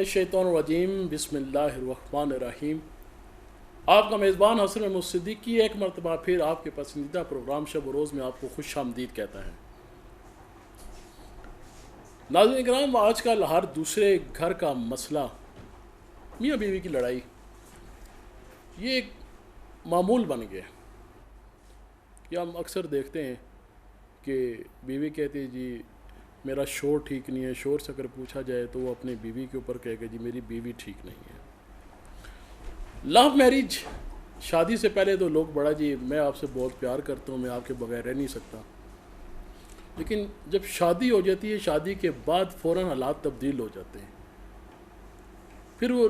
शैतानुर्रजीम बिस्मिल्लाहिर्रहमानिर्रहीम। आपका मेज़बान हसन महमूद सिद्दीकी एक मरतबा फिर आपके पसंदीदा प्रोग्राम शब व रोज़ में आपको खुश आमदीद कहता है। नाज़रीन किराम, आजकल हर दूसरे घर का मसला मियाँ बीवी की लड़ाई ये एक मामूल बन गया। या हम अक्सर देखते हैं कि बीवी कहती है जी मेरा शोर ठीक नहीं है। शोर से अगर पूछा जाए तो वो अपनी बीवी के ऊपर कहेगा जी मेरी बीवी ठीक नहीं है। लव मैरिज, शादी से पहले तो लोग बड़ा जी मैं आपसे बहुत प्यार करता हूँ, मैं आपके बगैर रह नहीं सकता। लेकिन जब शादी हो जाती है, शादी के बाद फ़ौरन हालात तब्दील हो जाते हैं। फिर वो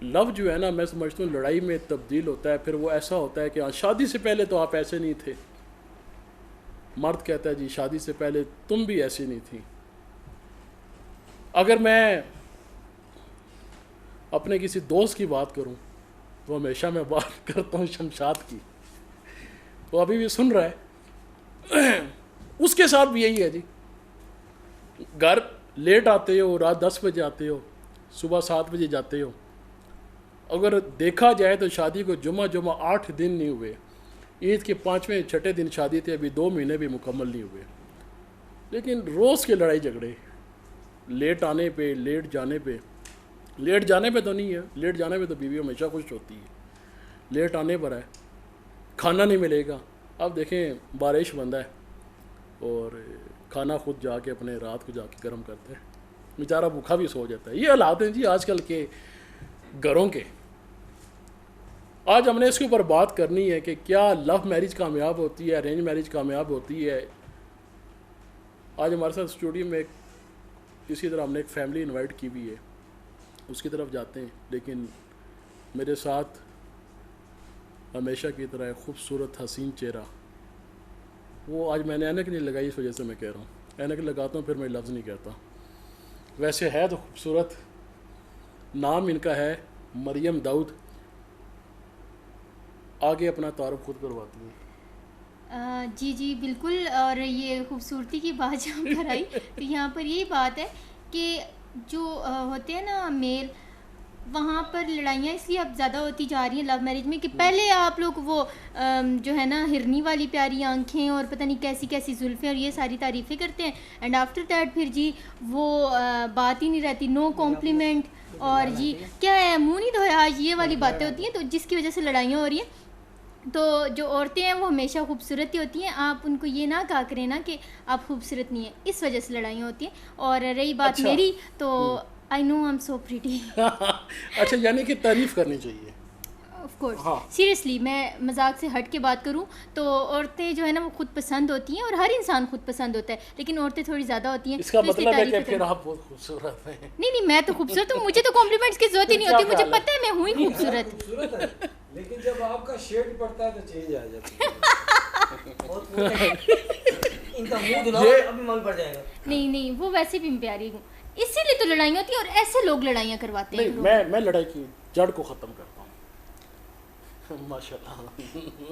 लव जो है ना, मैं समझता हूँ लड़ाई में तब्दील होता है। फिर वो ऐसा होता है कि हाँ शादी से पहले तो आप ऐसे नहीं थे। मर्द कहता है जी शादी से पहले तुम भी ऐसी नहीं थी। अगर मैं अपने किसी दोस्त की बात करूं तो हमेशा मैं बात करता हूं शमशाद की। वो अभी भी सुन रहा है। उसके साथ भी यही है जी, घर लेट आते हो, रात 10 बजे आते हो, सुबह 7 बजे जाते हो। अगर देखा जाए तो शादी को जुमा 8 दिन नहीं हुए। ईद के 5वें 6ठे दिन शादी थी, अभी 2 महीने भी मुकम्मल नहीं हुए। लेकिन रोज़ के लड़ाई झगड़े, लेट आने पे, लेट जाने पे। लेट जाने पे तो नहीं है, लेट जाने पे तो बीवी हमेशा खुश होती है। लेट आने पर है खाना नहीं मिलेगा। अब देखें बारिश बंदा है और खाना खुद जाके अपने रात को जाके गर्म करता है, बेचारा भूखा भी सो जाता है। ये हालात हैं जी आजकल के घरों के। आज हमने इसके ऊपर बात करनी है कि क्या लव मैरिज कामयाब होती है, अरेंज मैरिज कामयाब होती है। आज हमारे साथ स्टूडियो में इसी तरह हमने एक फैमिली इनवाइट की हुई है, उसकी तरफ जाते हैं। लेकिन मेरे साथ हमेशा की तरह एक खूबसूरत हसीन चेहरा, वो आज मैंने ऐनक नहीं लगाई, इस वजह से मैं कह रहा हूँ। ऐनक लगाता हूँ फिर मैं लफ्ज़ नहीं कहता। वैसे है तो खूबसूरत। नाम इनका है मरियम दाऊद। आगे अपना तारुफ खुद करवाती हैं। जी जी बिल्कुल। और ये खूबसूरती की बात जब कराई तो यहाँ पर यही बात है कि जो होते हैं ना मेल, वहाँ पर लड़ाइयाँ इसलिए अब ज़्यादा होती जा रही हैं लव मैरिज में कि पहले आप लोग वो जो है ना हिरनी वाली प्यारी आंखें और पता नहीं कैसी कैसी जुल्फ़ें और ये सारी तारीफ़ें करते हैं। एंड आफ्टर दैट फिर जी वो बात ही नहीं रहती, नो कॉम्प्लीमेंट। और जी क्या है मुँह नहीं धोया आज, ये वाली बातें होती हैं, तो जिसकी वजह से लड़ाइयाँ हो रही हैं। तो जो औरतें हैं वो हमेशा खूबसूरत ही होती हैं। आप उनको ये ना कहा करें ना कि आप खूबसूरत नहीं हैं, इस वजह से लड़ाइयाँ होती हैं। और रही बात अच्छा। मेरी, तो I know I am so pretty. अच्छा, यानी कि तारीफ़ करनी चाहिए। ऑफ कोर्स, हाँ। सीरियसली मैं मजाक से हट के बात करूं तो औरतें जो है ना वो खुद पसंद होती हैं और हर इंसान खुद पसंद होता है, लेकिन औरतें थोड़ी ज़्यादा होती हैं। इसका तो इसलिए मतलब है कि तारीफ़ें फिर करना- आप बहुत खूबसूरत हैं। नहीं मैं तो खूबसूरत हूँ, मुझे तो कॉम्प्लीमेंट्स की जरूरत ही नहीं होती, मुझे पता है मैं हूँ ही खूबसूरत। खूबसूरत है, लेकिन जब आपका शेड पड़ता है तो चेंज आ जाती है। इनका मुंह धुलाओ ये- अभी मालूम पड़ जाएगा। नहीं वो वैसे भी मैं प्यारी हूँ, इसीलिए तो लड़ाइयाँ होती हैं और ऐसे लोग लड़ाइयाँ करवाते हैं। नहीं, मैं लड़ाई की जड़ को ख़त्म करता हूँ। माशाल्लाह।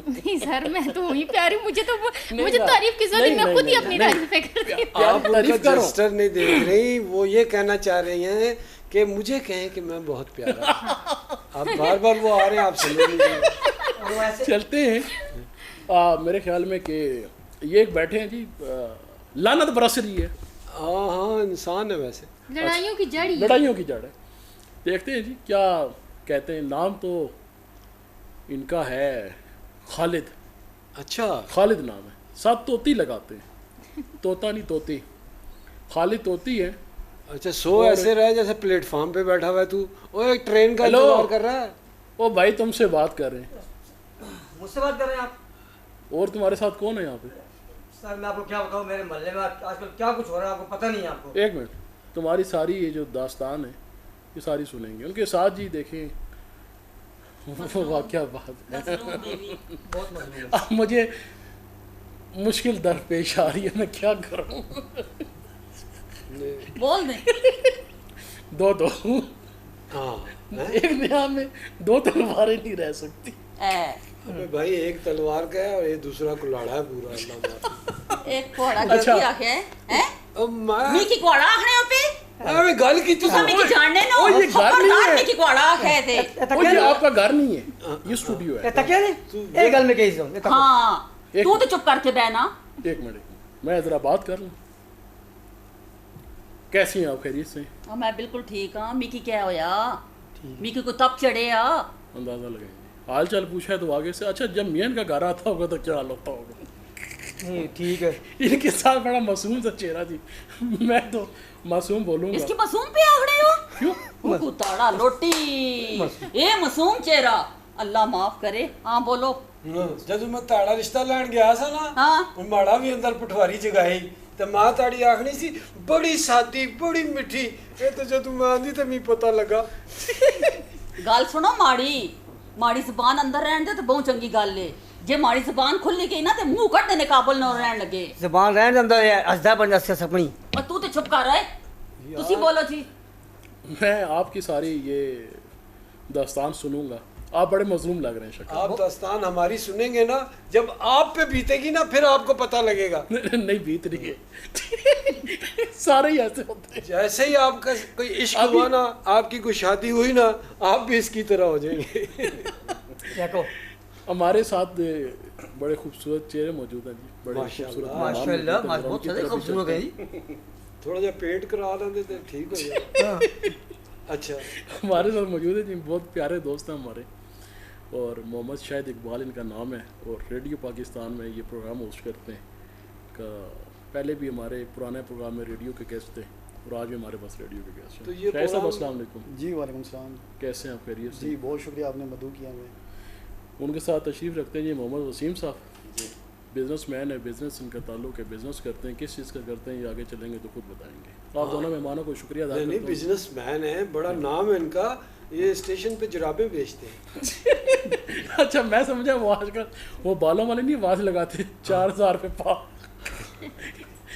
नहीं सर, मैं तो हुई प्यारी, मुझे नहीं, तारीफ की जरूरत नहीं, मैं खुद ही अपनी नहीं। तारीफें करती हूँ। प्यार आप उनका तारीफ करो। जस्टर नहीं देख रही, वो ये कहना चाह रही हैं कि मुझे कहें कि मैं बहुत प्यारा हूं। आप बार वो आ रहे हैं, आप समझ लीजिए। और वो ऐसे चलते हैं। मेरे ख्याल में कि ये एक बैठे हैं जी, लानत बरस रही है। हाँ इंसान है वैसे। लड़ाइयों की जड़ ही है। लड़ाइयों की जड़ है। देखते हैं जी क्या कहते हैं। नाम तो इनका है खालिद। अच्छा, खालिद नाम है, 7 तोती लगाते हैं। तोता नहीं तोती, खालिद तोती है। अच्छा सो ऐसे रहा जैसे प्लेटफॉर्म पे बैठा हुआ है तू। ओए ट्रेन का हेलो। इंतजार कर रहा है। ओ भाई तुमसे बात कर रहे हैं। मुझसे बात कर रहे हैं आप? और तुम्हारे साथ कौन है यहाँ पे? सर मैं आपको क्या बताऊं, मेरे मोहल्ले में आजकल क्या कुछ हो रहा है आपको पता नहीं है आपको। एक मिनट, तुम्हारी सारी ये जो दास्तान है ये सारी सुनेंगे। उनके साथ जी देखें वाकया बात है। बहुत मजबूर है। अब मुझे मुश्किल दरपेश आ रही है, मैं क्या करूं। बोल दे। दो हाँ एक नया में 2 तलवारें नहीं रह सकती। अबे भाई एक तलवार का है और ये दूसरा कुल्हाड़ा है पूरा। अल्लाह माफ़ी। एक कोड़ा अच्छा। गलती आखे हैं? अब मैं मी की कोड़ा आखने पे मैं गल की तुसा मिकी जानने नो ओ, ये घर नहीं खबरदार है। मिकी कोड़ा कहे थे ओ, ये आपका घर नहीं है, ये स्टूडियो है। तकिया नहीं एक गल में कही सो हाँ एक- तू तो चुप करके बैना। एक मिनट, मैं जरा बात कर लूँ। कैसी हैं आप, खैरियत से? और मैं बिल्कुल ठीक हाँ। मिकी क्या होया? मिकी को तब चढ़े आ। अंदाजा लगाएंगे। हाल चाल पूछा है तो आगे से। अच्छा, जब मियान का घर आता होगा तो क्या हाल होता होगा? नहीं ठीक है इनके साथ बड़ा मासूम सा चेहरा जी। मैं तो मासूम बोलूंगा। इसकी मासूम पे आखड़े हो क्यों? कुताड़ा लोटी ए मासूम चेहरा। अल्लाह माफ करे। हाँ बोलो। जब मैं ताड़ा रिश्ता लैन गया सा ना, हाँ। माड़ा भी अंदर पटवारी जगाई तो मां ताड़ी आखनी सी बड़ी सादी बड़ी मिठी। ये तो जब मैं आंदी तो मैं पता लगा। गल सुनो माड़ी माड़ी जबान अंदर रहन दे तो बहुत चंगी गल है। जे माड़ी जबान खुली गई ना ते मुंह कट देने काबल न रहन लगे। जबान रहने दे अंदर हसदा बन जा अपनी। और तू तो चुप कर रहा है। तुसी बोलो जी। मैं आपकी सारी ये दास्तान सुनूंगा। आप बड़े मजलूम लग रहे हैं शक्ल। आप दास्तान हमारी सुनेंगे ना, जब आप पे बीतेगी ना फिर आपको पता लगेगा। नहीं बीत रही है। सारे ही ऐसे होते हैं। जैसे ही आपका कोई इश्क अभी- हुआ ना, आपकी कोई शादी हुई ना, आप भी इसकी तरह हो जाएंगे। देखो हमारे साथ बड़े खूबसूरत चेहरे मौजूद हैं जी। बड़े माशाल्लाह। खूबसूरत माशाल्लाह मेहमान बहुत की सारे तरफ भी खूबसूरत चलते है हैं। जी। थोड़ा जा पेट करा लेंगे तो ठीक हो जाए। अच्छा, हमारे साथ मौजूद है जी, बहुत प्यारे दोस्त हैं हमारे। और मोहम्मद शाहिद इकबाल इनका नाम है और रेडियो पाकिस्तान में ये प्रोग्राम होस्ट करते हैं। पहले भी हमारे पुराने प्रोग्राम में रेडियो के गेस्ट थे और आज भी हमारे पास रेडियो के गेस्ट तो हैं। ये शाहिद साहब प्रोग्राम- अस्सलाम वालेकुम। जी वालेकुम सलाम। कैसे हैं आप, खैरियत से? जी बहुत शुक्रिया, आपने मदू किया हमें। उनके साथ तशरीफ़ रखते हैं जी मोहम्मद वसीम साहब। बिजनेसमैन है, बिजनेस इनका ताल्लुक है, बिजनेस करते हैं। किस चीज़ का करते हैं ये आगे चलेंगे तो खुद बताएंगे। आप दोनों मेहमानों को शुक्रिया अदा नहीं करता हूँ। बिजनेसमैन है, बड़ा नाम है इनका। ये स्टेशन पे जुराबे बेचते हैं। अच्छा, मैं समझा वो आजकल वो बालों वाले नहीं आवाज लगाते 4000 रुपये पाव।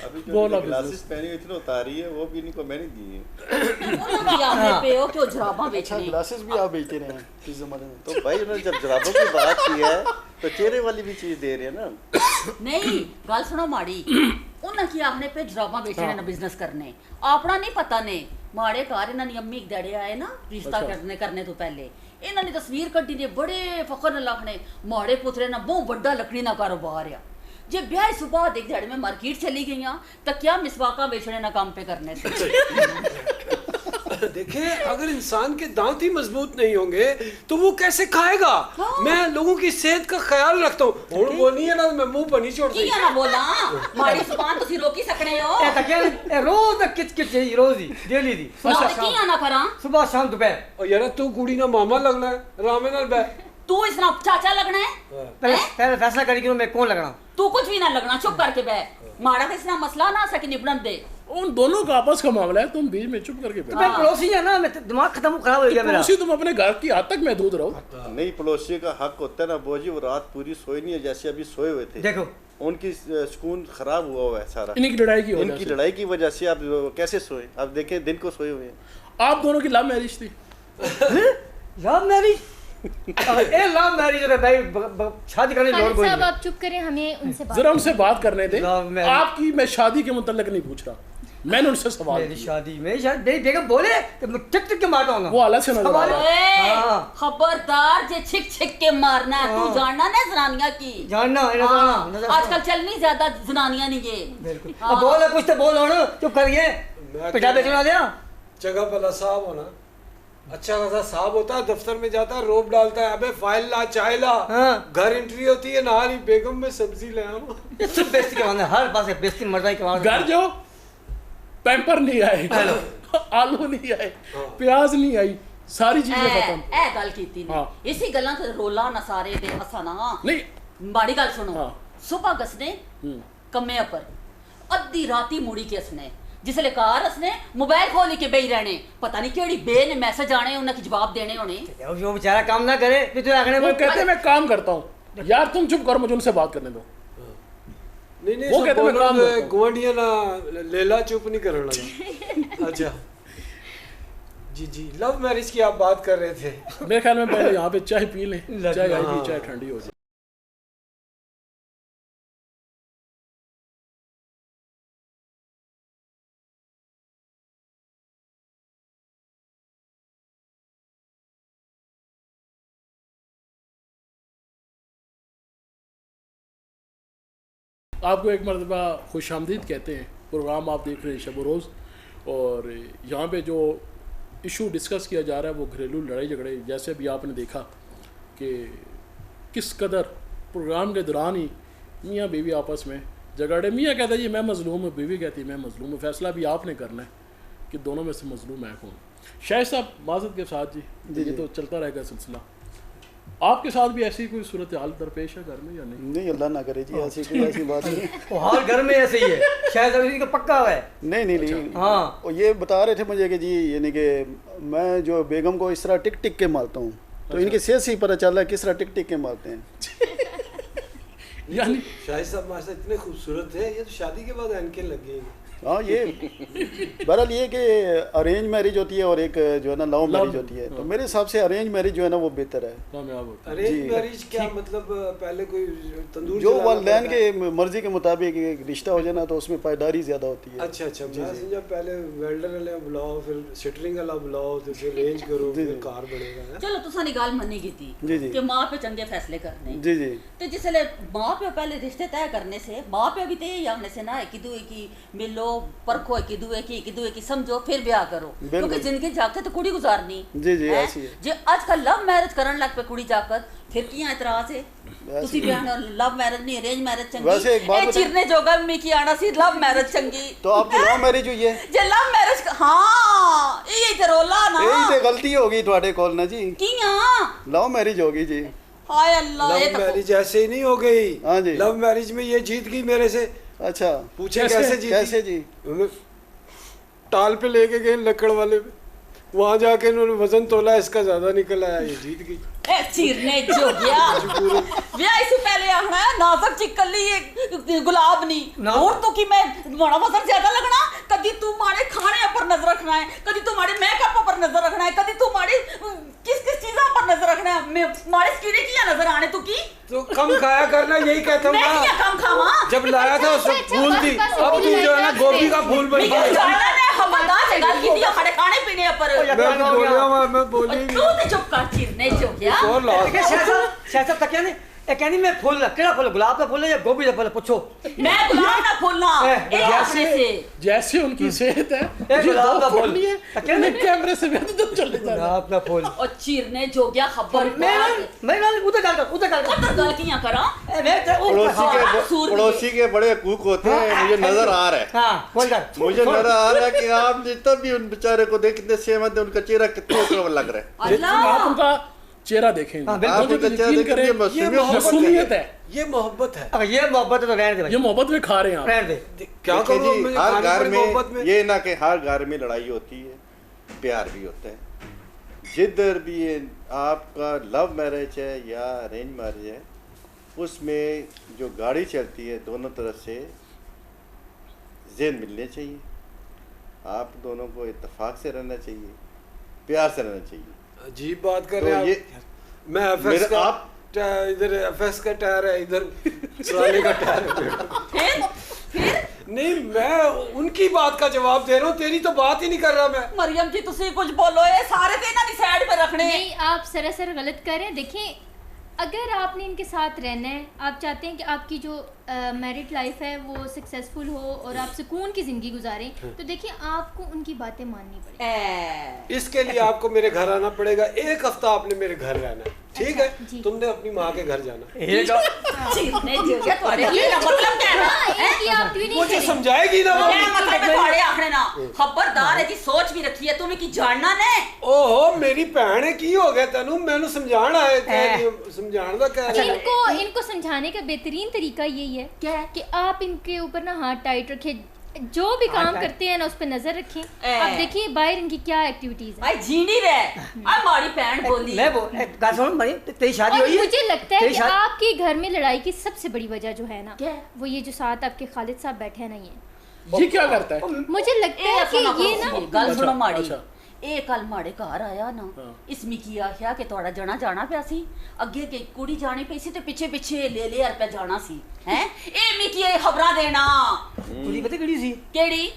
अभी जो बोला ग्लासेस business। पहनी हुई थी ना उतारी है, वो भी इनको मैंने दी है। उन्होंने आपने पे हो क्यों जराबा अच्छा बेचने। ग्लासेस भी आप बेचते रहे हैं इस ज़माने में। तो भाई उन्होंने जब जराबों की बात की है तो चेहरे वाली भी चीज दे रहे हैं ना। नहीं गल सुनो माड़ी उन्हें की आपने पे जराबा बेचने ना बिजनेस करने अपना नहीं पता ने माड़े घर इन्हों ने अम्मी दड़े आए ना रिश्ता अच्छा। करने तो पहले इन्होंने तस्वीर कड्डी ने बड़े फखर न लखने माड़े पुत्रे ना बहुत बड़ा लकड़ी ना कारोबार आ जे ब्याह सुबह देख दिहाड़े में मार्केट चली गई तो क्या मिसवाका बेचने ना काम पे करने से। देखे, अगर इंसान के दांत ही मजबूत नहीं होंगे तो वो कैसे खाएगा। हाँ। मैं लोगों की सेहत का ख्याल रखता हूँ। हुण बोलनी है ना, मैं मुंह पर नहीं छोड़ की ना बोला माड़ी जुबान तुसी रोकी सकने हो ए तकिया ए रोज दा किच किच चाहिए रोज ही डेली दी ना सुबह की शाम ना करा सुबह शाम दोपहर। और यार तू कुड़ी ना मामा लगना है, रामे नाल बै। तू इसना चाचा लगना है पहले पहले फैसला करी कि मैं कौन लगना। तू कुछ भी ना लगना चुप करके बैठ माड़ा का इसना मसला ना सके निपटन दे। उन दोनों का आपस का मामला है, तुम बीच में चुप करके तो बैठो। मैं पड़ोसी है ना, मैं दिमाग खत्म खराब हो गया मेरा। पड़ोसी तुम अपने घर की हद तक महदूद रहो। नहीं, पड़ोसी का हक होता है ना बोजी, वो रात पूरी सोई नहीं है जैसे अभी सोए हुए थे। देखो उनकी सुकून खराब हुआ है सारा इनकी लड़ाई की वजह इनकी से। लड़ाई की वजह से। आप कैसे सोए? आप देखें दिन को सोए हुए हैं। आप दोनों की लव मैरिज थी। लव मैरिज ए लव मैरिज रे भाई शादी करने की खालिद लोड़ कोई साहब नहीं। आप चुप करें, हमें उनसे बात जरा उनसे बात करने दे। Love marriage। आपकी मैं शादी के मुतल्लिक नहीं पूछ रहा, मैंने उनसे सवाल मेरी किया। शादी मेरी शादी मेरी बेगम बोले तो मैं टिक टिक के मारता हूँ ना। वो अलग से नजर आ सवाल रहा है। है। ओए, हाँ। खबरदार जे छिक छिक के मारना है तू हाँ। जानना ना जनानियां की। जानना है ना हाँ, नजर आजकल चलनी ज्यादा जनानियां नहीं ये। बिल्कुल हाँ। अब बोल कुछ तो बोल ना चुप करिए मैं पिटा क्या- बेचना दिया। जगह भला साहब होना, अच्छा खासा साहब होता है, दफ्तर में जाता है, रोब डालता है, अबे फाइल ला चाय ला। हाँ। घर एंट्री होती है, ना ही बेगम में सब्जी ले आओ। ये सब बेइज्जती करवाना हर पास से बेइज्जती मर्दा ही करवाना। घर जो पैम्पर नहीं आए, आलू नहीं आए, प्याज नहीं आई, सारी चीजें खत्म। ए गल कीती ने हाँ। इसी गल्लां ते रोला ना सारे दे हसना नहीं माड़ी गल सुनो हाँ। सुबह गसने हम्म। कम्मे पर अद्धी राती मुड़ी के असने जिसले कार असने मोबाइल खोल के बेही रहने पता नहीं केड़ी बे ने मैसेज आने उन्हें जवाब देने होने। यार जो बेचारा काम ना करे फिर तो आखने वो में कहते हैं मैं काम करता हूँ। यार तुम चुप करो, मुझे उनसे बात करने दो। नहीं नहीं, वो सब कहते हैं मैं बोलो काम तो करता हूँ। गुआंढिया ना लेला चुप नहीं करने लगा। अच्छा जी जी, लव मैरिज की आप बात कर रहे थे। मेरे ख्याल में पहले यहाँ पे चाय पी लें, चाय आई हाँ। थी, चाय ठंडी हो जाए। आपको एक मरतबा खुशामदीद कहते हैं। प्रोग्राम आप देख रहे हैं शब रोज़, और यहाँ पे जो इशू डिस्कस किया जा रहा है वो घरेलू लड़ाई झगड़े, जैसे भी आपने देखा कि किस कदर प्रोग्राम के दौरान ही मियाँ बीवी आपस में झगड़े। मियाँ कहता है जी मैं मजलूम हूँ, बीवी कहती है मैं मजलूम हूँ। फैसला भी आपने करना है कि दोनों में से मजलूम है कौन। शाहिद साहब माज़रत के साथ जी, ये तो चलता रहेगा सिलसिला। आपके साथ भी ऐसी कोई सूरत हाल दरपेश है घर में या नहीं? नहीं, अल्लाह ना करे जी, ऐसी कोई ऐसी बात नहीं। वो हाल घर में ऐसे ही है, शायद अभी का पक्का है। नहीं नहीं नहीं, हाँ। और ये बता रहे थे मुझे कि जी यानी कि मैं जो बेगम को इस तरह टिक टिक के मारता हूँ, तो इनकी सेहत से ही पता चल रहा है किस तरह टिक टिक के मारते हैं। यानी शाहिद साहब माशाल्लाह इतने खूबसूरत है, ये तो शादी के बाद एनके लग गई। हाँ, ये बहरहाल ये कि अरेंज मैरिज होती है और एक जो है ना लव मैरिज होती है, तो मेरे हिसाब से अरेंज मैरिज जो है ना वो बेहतर है। कामयाब होता है। अरेंज मैरिज क्या मतलब, पहले कोई तंदूर जो जलाना वालिदैन पड़ता है? के मर्जी के मुताबिक एक रिश्ता हो जाए ना तो उसमें पायदारी ज़्यादा होती है। अच्छा अच्छा, मैं समझा पहले वेल्डर वाले बुलाओ, फिर सिटरिंग वाला बुलाओ, तो फिर अरेंज करो, फिर कार बनेगा है। चलो तुसां दी गल मन्नी कीती जी जी कि मां प्यो चंगे फैसले करने। जी जी ते जिसले मां प्यो पहले रिश्ते तय करने से मां प्यो भी ते आखने से ना कि दुए की मिलो परखो, कि दुए की समझो, फिर ब्याह करो, क्योंकि जिंदगी जागते तो कुड़ी गुजारनी। जी जी हैं? ऐसी है। जे आजकल लव मैरिज करन लग पे कुड़ी जाकर, फिर कियां इतराज है? तुसी ब्याह लव मैरिज नहीं अरेंज मैरिज चंगी। वैसे एक बात ए चिरने जोगा में की आना सी लव मैरिज चंगी। तो आपकी लव मैरिज हुई है? जे लव मैरिज हां यही ते रोला ना, यही ते गलती हो गई ਤੁਹਾਡੇ ਕੋਲ ना जी। कियां लव मैरिज होगी जी। हाय अल्लाह, ये लव तो मैरिज ऐसे ही नहीं हो गई। हाँ जी। लव मैरिज में ये जीत गई मेरे से। अच्छा, पूछे कैसे जीती? कैसे जी? टाल पे लेके गए लकड़ वाले पे, वहां जाके इन्होंने वजन तोला, इसका ज्यादा निकल आया, ये जीत गई। ए चिरने जो गया ब्याह इससे पहले आना है नाजक चिकली ये गुलाब नहीं और तो कि मैं बड़ा वजन ज्यादा लगना। कभी तू मारे खाने पर नजर रखना है, कभी तू मारे मेकअप पर नजर रखना है, कभी तू मारे किस किस चीजों पर नजर रखना है। मैं मारे स्किन की नजर आने तू की तो कम खाया करना, यही कहता हूँ मैं ना। क्या कम खावा? जब लाया था उसमें फूल थी, अब तू जो है ना गोभी का फूल बन मैं गया। जाना ने खबरदार से गल की हमारे खाने पीने पर। मैं तो बोलिया हुआ, मैं बोली ही तू ते चुप कर चिरने जो गया। नहीं। और ला शायद साहब तक क्या नहीं ए कहनी मैं फूल केड़ा फूल, गुलाब का फूल है या गोभी का फूल है? पूछो। मैं गुलाब ना फूलना ए आखने से जैसे उनकी सेहत है, ए, ये गुलाब का दो फूल। फूल है, क्या नहीं? कैमरे से भी तो चले जा रहा है। गुलाब का फूल। और चिरने जो गया खबर मैं उधर डाल कर उधर गल कियां करा। ए मैं पड़ोसी के बड़े हकूक होते हैं, मुझे नजर आ रहा है। हां बोल कर। मुझे नजर आ रहा है कि आप जितना भी उन बेचारे को देख कितने सेहमत है, उनका चेहरा कितना ऊपर लग रहा है। अल्लाह आप उनका चेहरा देखेंगे, हाँ, बिल्कुल। आप उनका चेहरा यकीन देखेंगे, करें, ये ये मासूमियत है, ये मोहब्बत है। अगर ये मोहब्बत है तो रहने दे भाई, ये मोहब्बत में खा रहे हैं आप। रहने दे। क्या देखिए करूँ जी, मुझे हर खाने घर पड़ी मोहब्बत में ये ना कि हर घर में लड़ाई होती है, प्यार भी होता है। जिधर भी ये आपका लव मैरिज है या अरेंज मैरिज है, उसमें जो गाड़ी चलती है दोनों तरफ से ज़हन मिलने चाहिए। आप दोनों को इत्तेफाक से रहना चाहिए, प्यार से रहना चाहिए। अजीब बात कर तो रहे हैं ये आप। मैं एफएस मेरा का आप इधर एफएस का टायर है, इधर ट्राले का टायर है। नहीं, मैं उनकी बात का जवाब दे रहा हूँ, तेरी तो बात ही नहीं कर रहा मैं। मरियम जी तुसी कुछ बोलो, ये सारे ते ना साइड पे रखने। नहीं, आप सरासर गलत कर रहे हैं। देखें, अगर आपने इनके साथ रहना है, आप चाहते हैं कि आपकी जो मैरिड लाइफ है वो सक्सेसफुल हो और आप सुकून की ज़िंदगी गुजारें, तो देखिए आपको उनकी बातें माननी पड़ेगी। इसके लिए आपको मेरे घर आना पड़ेगा। 1 हफ्ता आपने मेरे घर रहना है, ठीक है? जी। तुमने अपनी माँ के घर जाना है। ये का चिरने जो गया तुम्हारे मतलब क्या है? हाँ, इनकी आप ट्यूनिंग मुझे करें। समझाएगी ना वो। ये मतलब है तुम्हारे आखने ना खबरदार है जी, सोच भी रखी है तुम्हें कि जानना ने। ओहो, मेरी भैन है, की हो गया तेनू? मैनू समझाना है, समझाने का क्या है? इनको समझाने का बेहतरीन तरीका यही है क्या? कि आप इनके ऊपर ना हाथ टाइट रखें, जो भी काम करते हैं ना उस पर नजर रखें। आप देखिए बाहर इनकी क्या एक्टिविटीज है। भाई जी नहीं रहे, अब हमारी बहन बोली। मैं बोल एक बात सुन मरी, तेरी शादी और हुई है? मुझे लगता है तेरी कि शादी- आपके घर में लड़ाई की सबसे बड़ी वजह जो है ना, क्या? वो ये जो साथ आपके खालिद साहब बैठे हैं ना, ये क्या करता है? मुझे लगता है कि ये ना गल सुनो अच्छा, माड़ी। अच्छा। ए कल माड़े घर आया ना, इसमें की आख्या कि थोड़ा जना जाना पिया सी, अगे के कुड़ी जानी पई सी ते पिछे पिछे ले रुपया जाना सी, हैं? ए मिकी खबरां देना कुड़ी पता केड़ी सी? केड़ी?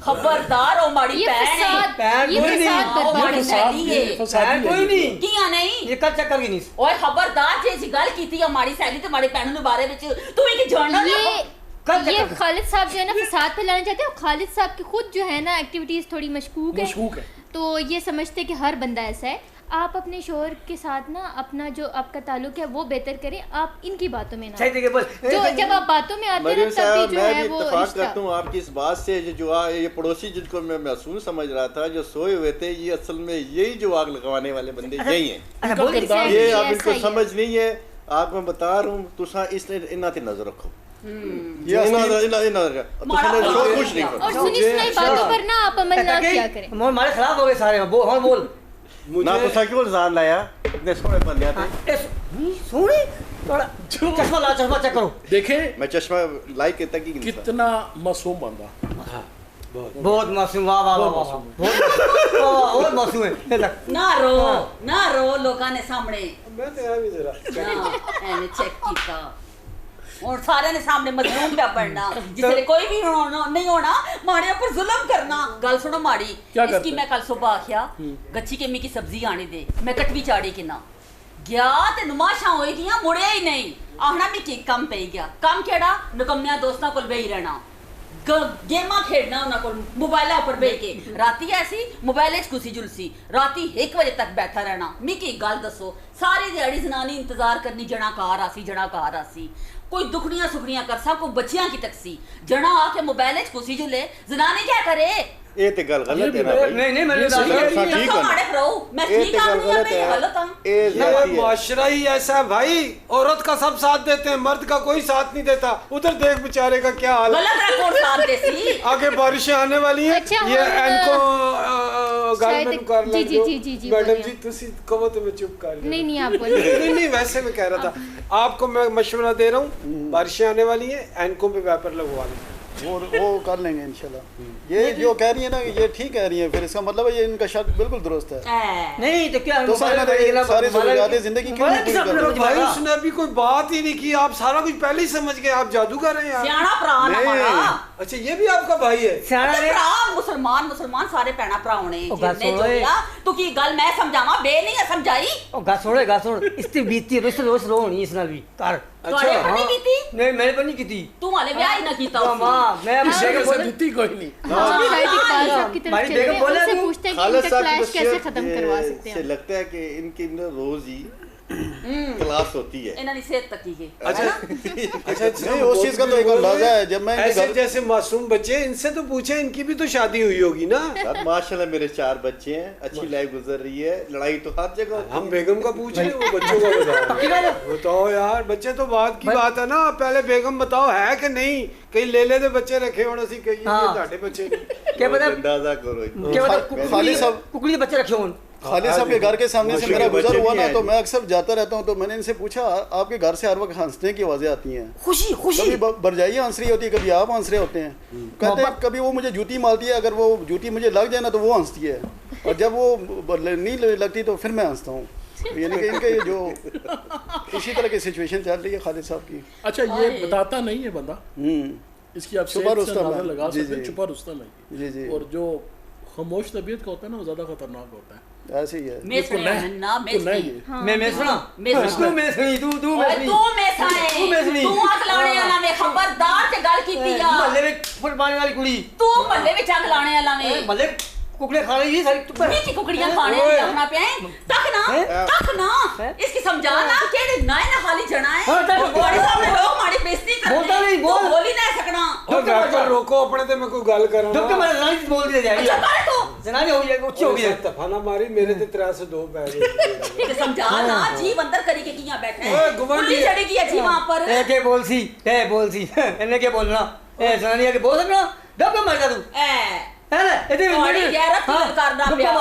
खबरदार ओ माड़ी ये भैन है भैन ये कोई नहीं। फसाद ओ करना माड़ी है। सहेली है भैन कोई नहीं किया नहीं ये कल चक्कर की नहीं ओए खबरदार जे जी गल कीती है माड़ी सहेली ते माड़ी भैन दे बारे विच तू ही की जानना ये खालिद साहब जो है ना फसाद फैलाना चाहते हैं और खालिद साहब की खुद जो है ना एक्टिविटीज थोड़ी मशकूक है तो ये समझते हैं कि हर बंदा ऐसा है। आप अपने शोहर के साथ ना अपना जो आपका ताल्लुक है वो बेहतर करें, आप इनकी बातों में ना सही तरीके बोल जो जब आप बातों में आते हैं मरियम ना तब साहब भी जो मैं है भी वो इत्तेफाक रिश्ता करता हूँ आपकी इस बात से जो ये पड़ोसी जिनको मैं महसूस समझ रहा था जो सोए हुए थे ये असल में यही जो आग लगाने वाले बंदे यही हैं। अच्छा बोल Exactly, ये आप ऐसा इनको ही है। समझ नहीं है आप मैं बता रहा हूँ तुसा इसने इन्ना ते नजर रखो ये असली शो कुछ नहीं और करो सुनी सुनाई बातों पर ना आप अमल ना किया करें। मोर मारे खराब हो गए सारे बोल हाँ बोल ना तुसा क्यों जान लाया इतने सोने बंदे थे सोनी थोड़ा चश्मा चेक करो देखे मैं चश्मा लाइक कितना की कितना मासूम बंदा, बहुत मासूम वाह वाह वाह वाह बहुत मासूम है ना रो लोगों ने सामने मैं तो यहाँ भी जरा एने चेक कीता और सारे ने सामने मजलूम पे पड़ना जिससे कोई भी नहीं होना माड़े ऊपर जुल्म करना। गल सुनो माड़ी इसकी मैं कल सुबह आख्या गच्छी के मी की सब्जी आने दे मैं कटवी चाड़ी कि ना गया ते नुमाशा होई गियां मुड़े ही नहीं आखना मी की कम पे गया कम केड़ा नकम्या दोस्तां कोल बेही रहना गेमां खेडना उन्हां कोल मोबाइला पर बेह के राती ऐसी मोबाइल च खुशी जुलसी राती 1 बजे तक बैठा रहना। मी की गल दसो सारी दिहाड़ी जनानी इंतजार करनी जना कार आसी कोई दुखड़ियां सुखड़ियां कर सा कोई बच्चियां की तकसी जना आके मोबाइल च खुशी जुले जनानी क्या करे ये ते गल गलत है ना भाई नहीं मैंने ठीक है माड़े प्रो मैं ठीक आ रही हूं मैं गलत हूं ये माशरा ही ऐसा है भाई, औरत का सब साथ देते हैं मर्द का कोई साथ नहीं देता। उधर देख बेचारे का क्या हाल है, गलत है कौन साथ देसी आगे बारिशें आने वाली हैं। अच्छा, ये हम, इनको गाल में कर जी, लो जी, जी, जी, जी, मैडम बोलिए। जी तुसी कहो तो मैं चुप कर लूं। नहीं आप बोलिए। नहीं वैसे मैं कह रहा था आपको मैं मशवरा दे रहा हूँ, बारिशें आने वाली हैं एनको पे वेपर लगवा लो वो कर लेंगे इंशाल्लाह। ये जो कह रही है ना ये ठीक कह रही है, फिर इसका मतलब है ये इनका शर्त बिल्कुल दुरुस्त है। नहीं तो क्या तो सारी ज़रूरियातें ज़िंदगी क्यों नहीं पूरी कर रहे? तो भाई उसने अभी कोई बात ही नहीं की, आप सारा कुछ पहले ही समझ गए, आप जादूगर हैं यार। सियाना भरा ना हमारा। अच्छा ये भी आपका भाई है? सियाना ने भरा मुसलमान सारे भैणा भरा होने ओ गल जिन्ने सुनो ए। जोया तू की गल मैं समझावा बे नहीं समझाई ओ गा सुन इसकी बीती रोज रो होनी इस नाल भी कर तोड़े पर नहीं कीती नहीं मैंने पर नहीं कीती तू हाले ब्याह ही ना कीता मां मैं बेगम से जीती कोई नहीं। शायद इकबाल साहब की तरफ हमारी चले बेगम गए, बोला उनसे तू, पूछते हैं कि खालिद इनका साहब की क्लैश कैसे बशर्त खत्म करवा सकते से हैं। लगता है कि इनकी रोज ही क्लास होती है। इन्हां दी सेहत तकी के अच्छा नहीं उस चीज़ का तो एक अंदाजा है। जब मैं इनके ऐसे घर जैसे मासूम बच्चे इनसे तो पूछे, इनकी भी तो शादी हुई होगी ना? अब माशाल्लाह मेरे 4 बच्चे हैं, अच्छी लाइफ गुजर रही है। लड़ाई तो हर जगह होती हम है। बेगम का पूछ रहे हैं, वो बच्चों का बताओ। बताओ यार, बच्चे तो बात की बात है ना। पहले बेगम बताओ है कि नहीं, कहीं ले ले दे बच्चे रखे होने सी कहीं ये ढाटे बच्चे नहीं। क्या पता अंदाजा करो। क्या पता खाली सब कुकड़ी बच्चे रखे हों खालिद साहब के घर के सामने से मेरा बच्चे गुजर हुआ भी ना हैं तो जी। मैं अक्सर जाता रहता हूँ, तो मैंने इनसे पूछा आपके घर से हर वक्त हंसने की आवाज़ें आती हैं, खुशी कभी बरजाइयाँ हंस रही होती है, कभी आप हंस रहे होते हैं। कहते हैं कभी वो मुझे जूती मारती है, अगर वो जूती मुझे लग जाए ना तो वो हंसती है, और जब वो नहीं लगती तो फिर मैं हंसता हूँ। यानी कि इनके जो इसी तरह की सिचुएशन चल रही है खालिद साहब की। अच्छा ये बताता नहीं है बंदा, इसकी आप छुपा सेहत से रुस्तम अंदाजा है। लगा जी, सकते हैं, जी। छुपा रुस्तम है। जी जी और जो खामोश तबीयत का होता है ना वो ज्यादा खतरनाक होता है। ऐसे ही है। मैं सुना ना मैं तो नहीं सुनी ये मैं सुना मैं सुना। तू मैं सुनी तू मैं सुनी तू में साए तू में सुनी। तू आग लाने वाला में खबरदार ते गल कीती आ मल्ले में फुटबाने वाली कुड़ी तू मल्ले विच आग लाने वाला में मल्ले कुकड़े खा रही सारी तू पर नीची कुकड़ियां खाने अपना पे तक ना इसकी समझा ना के नए ना खाली जना है हाँ, तक बड़े सामने लोग हमारी बेइज्जती करते बोलता नहीं, बोल। बोल ही नहीं सकना और रैपर रोको अपने ते मैं कोई गल करा डॉक्टर मैं जनानी बोल दिया जाएगी अच्छा कर तो जनानी हो जाएगी उच्च हो गई तफाना मारी मेरे ते 3 से 2 पै गए। ते समझा ना जीव अंदर करी के किया बैठे ओए, गुमान पुलिस जी। चढ़ेगी अच्छी वहां पर ए के बोल सी इन्हें के बोलना ए जनानी के बोल सकना डॉक्टर मार जा तू ए है ना इतने थोड़ी गैरत यूज करना पिया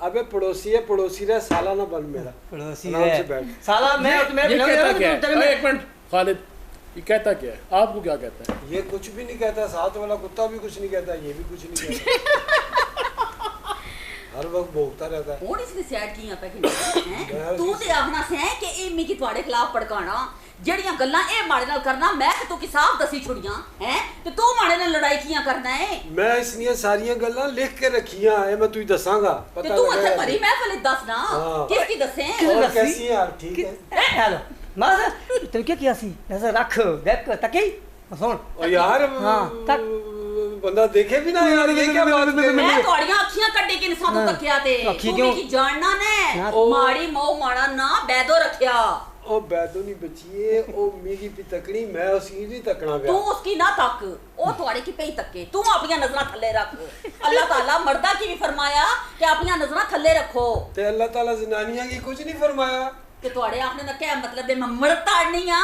अबे पड़ोसी है, पड़ोसी रे, साला ना बन मेरा। पड़ोसी आराम से है बैठ। साला मैं ये कहता क्या है? मैं एक मिनट खालिद, ये कहता क्या है? आपको क्या कहता है? ये कुछ भी नहीं कहता, साथ वाला कुत्ता भी कुछ नहीं कहता, ये भी कुछ नहीं कहता। हर वक्त भोगता रहता है। और इसने सेट किया पे कि तू ते आखना से है कि ए मी की तुम्हारे खिलाफ भड़काना ਜਿਹੜੀਆਂ ਗੱਲਾਂ ਇਹ ਮਾੜੇ ਨਾਲ ਕਰਨਾ ਮੈਂ ਤੇ ਤੂੰ ਕੀ ਸਾਫ਼ ਦਸੀ ਛੁੜੀਆਂ ਹੈ ਤੇ ਤੂੰ ਮਾੜੇ ਨਾਲ ਲੜਾਈ ਕੀਆਂ ਕਰਨਾ ਹੈ मैं इसलिए सारियां गल्लां लिख के रखियां है मैं तुझे दसांगा ਤੇ पता ਤੂੰ ਉੱਥੇ लगा ਭਰੀ ਮੈਂ ਪਹਿਲੇ ਦੱਸ ਨਾ हाँ। ਕਿਸ ਕੀ ਦੱਸੇ और कैसी है यार ठीक है हेलो माजा तू क्या किया सी ऐसा रख बैक तके सुन और यार हाँ, तक। बंदा देखे भी ना यार ये क्या बात है ਮੈਂ ਤੁਹਾਡੀਆਂ ਅੱਖੀਆਂ ਕੱਢੀ ਕਿ ਇਨਸਾਨ ਨੂੰ ਤੱਕਿਆ ਤੇ ਅੱਖੀ ਤੂੰ ਕਿਉਂ? ਕੀ ਜਾਣਨਾ ਨੇ ਨਾ। ਮਾੜੀ ਮੋਹ ਮਾੜਾ ਨਾ ਬੈਦੋ ਰੱਖਿਆ ओ बैदो नहीं बचिए ओ मेरी भी तकनी मैं उसकी नहीं तकना ਤੂੰ गया ਉਸकी ਨਾ ਤੱਕ ਉਹ ਤੁਹਾਡੇ ਕੀ ਪਈ ਤੱਕੇ ਤੂੰ ਆਪਣੀਆਂ ਨਜ਼ਰਾਂ ਥੱਲੇ ਰੱਖ ਅੱਲਾਹ ਤਾਲਾ ਮਰਦਾ ਕੀ ਵੀ ਫਰਮਾਇਆ ਕਿ ਆਪਣੀਆਂ ਨਜ਼ਰਾਂ ਥੱਲੇ ਰੱਖੋ ते अल्लाह ताला जनानियां की कुछ नहीं फरमाया ਕਿ ਤੁਹਾਡੇ ਆਖਣੇ ਦਾ ਕੀ ਮਤਲਬ ਹੈ ਮੈਂ ਮਰਦ ਤਾੜਨੀ ਆ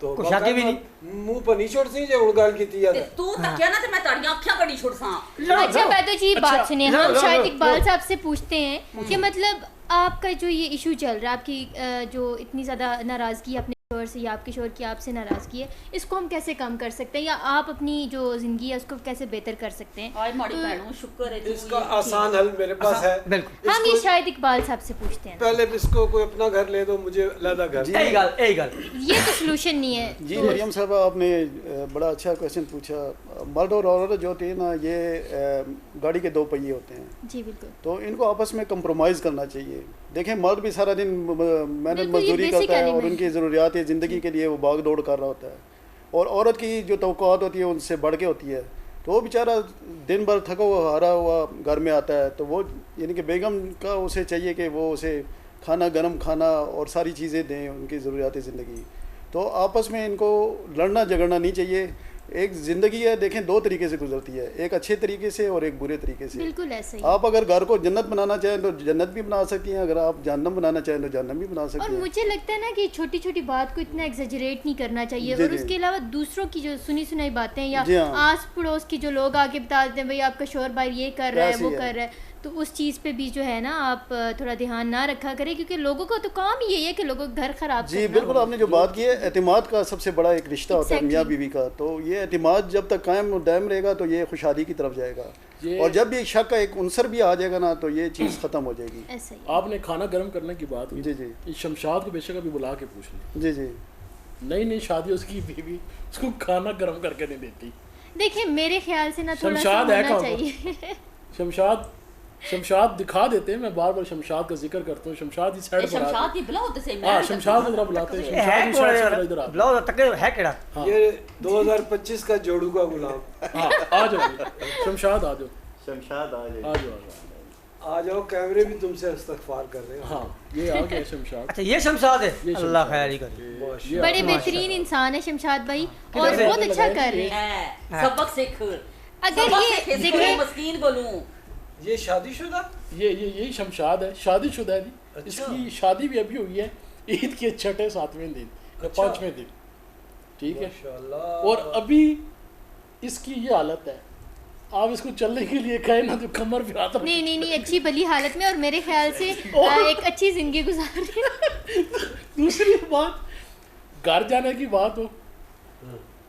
तो कुछ आगे भी नहीं। मुंह पर नहीं छोड़ सी जे हुन गल कीती ਤੇ यार ਤੂੰ ਤੱਕਿਆ ਨਾ ਤੇ ਮੈਂ ਤੁਹਾਡੀਆਂ ਅੱਖਾਂ ਕੱਢੀ ਛੁੱਟਸਾਂ अच्छा बैदो जी बात सुने लो, हम लो, शायद लो, इकबाल लो। साहब से पूछते हैं कि मतलब आपका जो ये इशू चल रहा है आपकी जो इतनी ज़्यादा नाराज़गी अपने शोहर से या आपके शोहर की आपसे नाराज़गी है इसको हम कैसे कम कर सकते हैं या आप अपनी जो ज़िंदगी है उसको कैसे बेहतर कर सकते हैं ਆਏ ਮਾੜੀ ਭੈਣੋ ਸ਼ੁਕਰ ਹੈ ਤੂੰ इसका आसान हल मेरे पास है बिल्कुल हम ये शायद इकबाल साहब से पूछते हैं पहले इसको कोई अपना घर ले दो मुझे अलग घर यही गल ये तो सोल्यूशन नहीं है जी मरियम साहब आपने बड़ा अच्छा क्वेश्चन पूछा। मर्द और औरत जो होती है ना ये गाड़ी के दो पहिए होते हैं, जी बिल्कुल तो इनको आपस में कंप्रोमाइज़ करना चाहिए। देखें मर्द भी सारा दिन मेहनत बिल्कुल, ये मजदूरी basic करता है और element उनकी ज़रूरियात ज़िंदगी के लिए वो भाग दौड़ कर रहा होता है और औरत की जो तवक़्क़ात होती है उनसे बढ़ के होती है, तो वो बेचारा दिन भर थका हुआ हारा हुआ घर में आता है तो वो यानी कि बेगम का उसे चाहिए कि वो उसे खाना गर्म खाना और सारी चीज़ें दें उनकी ज़रूरियात ज़िंदगी। तो आपस में इनको लड़ना झगड़ना नहीं चाहिए। एक ज़िंदगी है देखें दो तरीके से गुजरती है, एक अच्छे तरीके से और एक बुरे तरीके से। बिल्कुल ऐसा ही आप अगर घर को जन्नत बनाना चाहें तो जन्नत भी बना सकती हैं, अगर आप जहन्नम बनाना चाहें तो जहन्नम भी बना और सकती हैं। मुझे लगता है ना कि छोटी छोटी बात को इतना एग्जेजरेट नहीं करना चाहिए जी, और जी। उसके अलावा दूसरों की जो सुनी सुनाई बातें या जी हाँ। आस पड़ोस की जो लोग आके बता देते हैं भाई आपका शोहर भाई ये कर रहा है ऐसे वो ही है। कर रहा है, तो उस चीज़ पे भी जो है ना आप थोड़ा ध्यान ना रखा करें क्योंकि लोगों को तो काम ही यही है कि लोगों का घर खराब जी करना। बिल्कुल आपने जो बात की है एतमाद का सबसे बड़ा एक रिश्ता होता है Exactly. मियाँ बीवी का, तो ये एतमाद जब तक कायम और दायम रहेगा तो ये खुशहाली की तरफ जाएगा ये- और जब भी शक का एक उनसर भी आ जाएगा ना तो ये चीज़ ख़त्म हो जाएगी। ऐसा ही आपने खाना गर्म करने की बात की, जी जी इस शमशाद को बेशक अभी बुला के पूछ ली, जी जी नई नई शादी उसकी बीवी उसको खाना गर्म करके नहीं देती। देखिए मेरे ख्याल से ना थोड़ा सा शमशाद है होना कौन? चाहिए शमशाद दिखा देते हैं, मैं बार बार शमशाद का जिक्र करता हूँ। शमशाद इस साइड पर ਸ਼ਮਸ਼ਾਦ आते ਦੀ ਬਲਾਉ ਤੇ ਸੇ हैं। हाँ शमशाद को जरा बुलाते हैं, है शमशाद इस साइड से इधर कौन आते ब्लाउज तके है केड़ा हाँ। ये 2025 का जोड़ू का गुलाम हैं। हाँ आ जाओ शमशाद आ जाओ शमशाद आ आ जाए जाओ आ जाओ। आ जाओ कैमरे भी तुमसे इस्तगफार कर रहे हैं। हाँ ये आ गया शमशाद। अच्छा ये शमशाद है ये अल्लाह शमशाद। खैर ही करे ये बड़े आ- बेहतरीन इंसान है शमशाद भाई किधर और से बहुत अच्छा कर रहे हैं। ਹੈ ਸਬਕ ਸਿੱਖ अगर सबक ये सीखे, देखें मस्कीन बोलूं ये शादीशुदा ये यही शमशाद है, शादीशुदा है जी। अच्छा। इसकी शादी भी अभी हुई है ईद के 6वें 7वें दिन या अच्छा। 5वें दिन, ठीक है। माशाल्लाह। और अभी इसकी ये हालत है, आप इसको चलने के लिए कहे ना तो कमर पे हाथ रख- नहीं नहीं नहीं अच्छी भली हालत में और मेरे ख्याल से एक अच्छी जिंदगी गुजार रही है। दूसरी बात घर जाने की बात हो,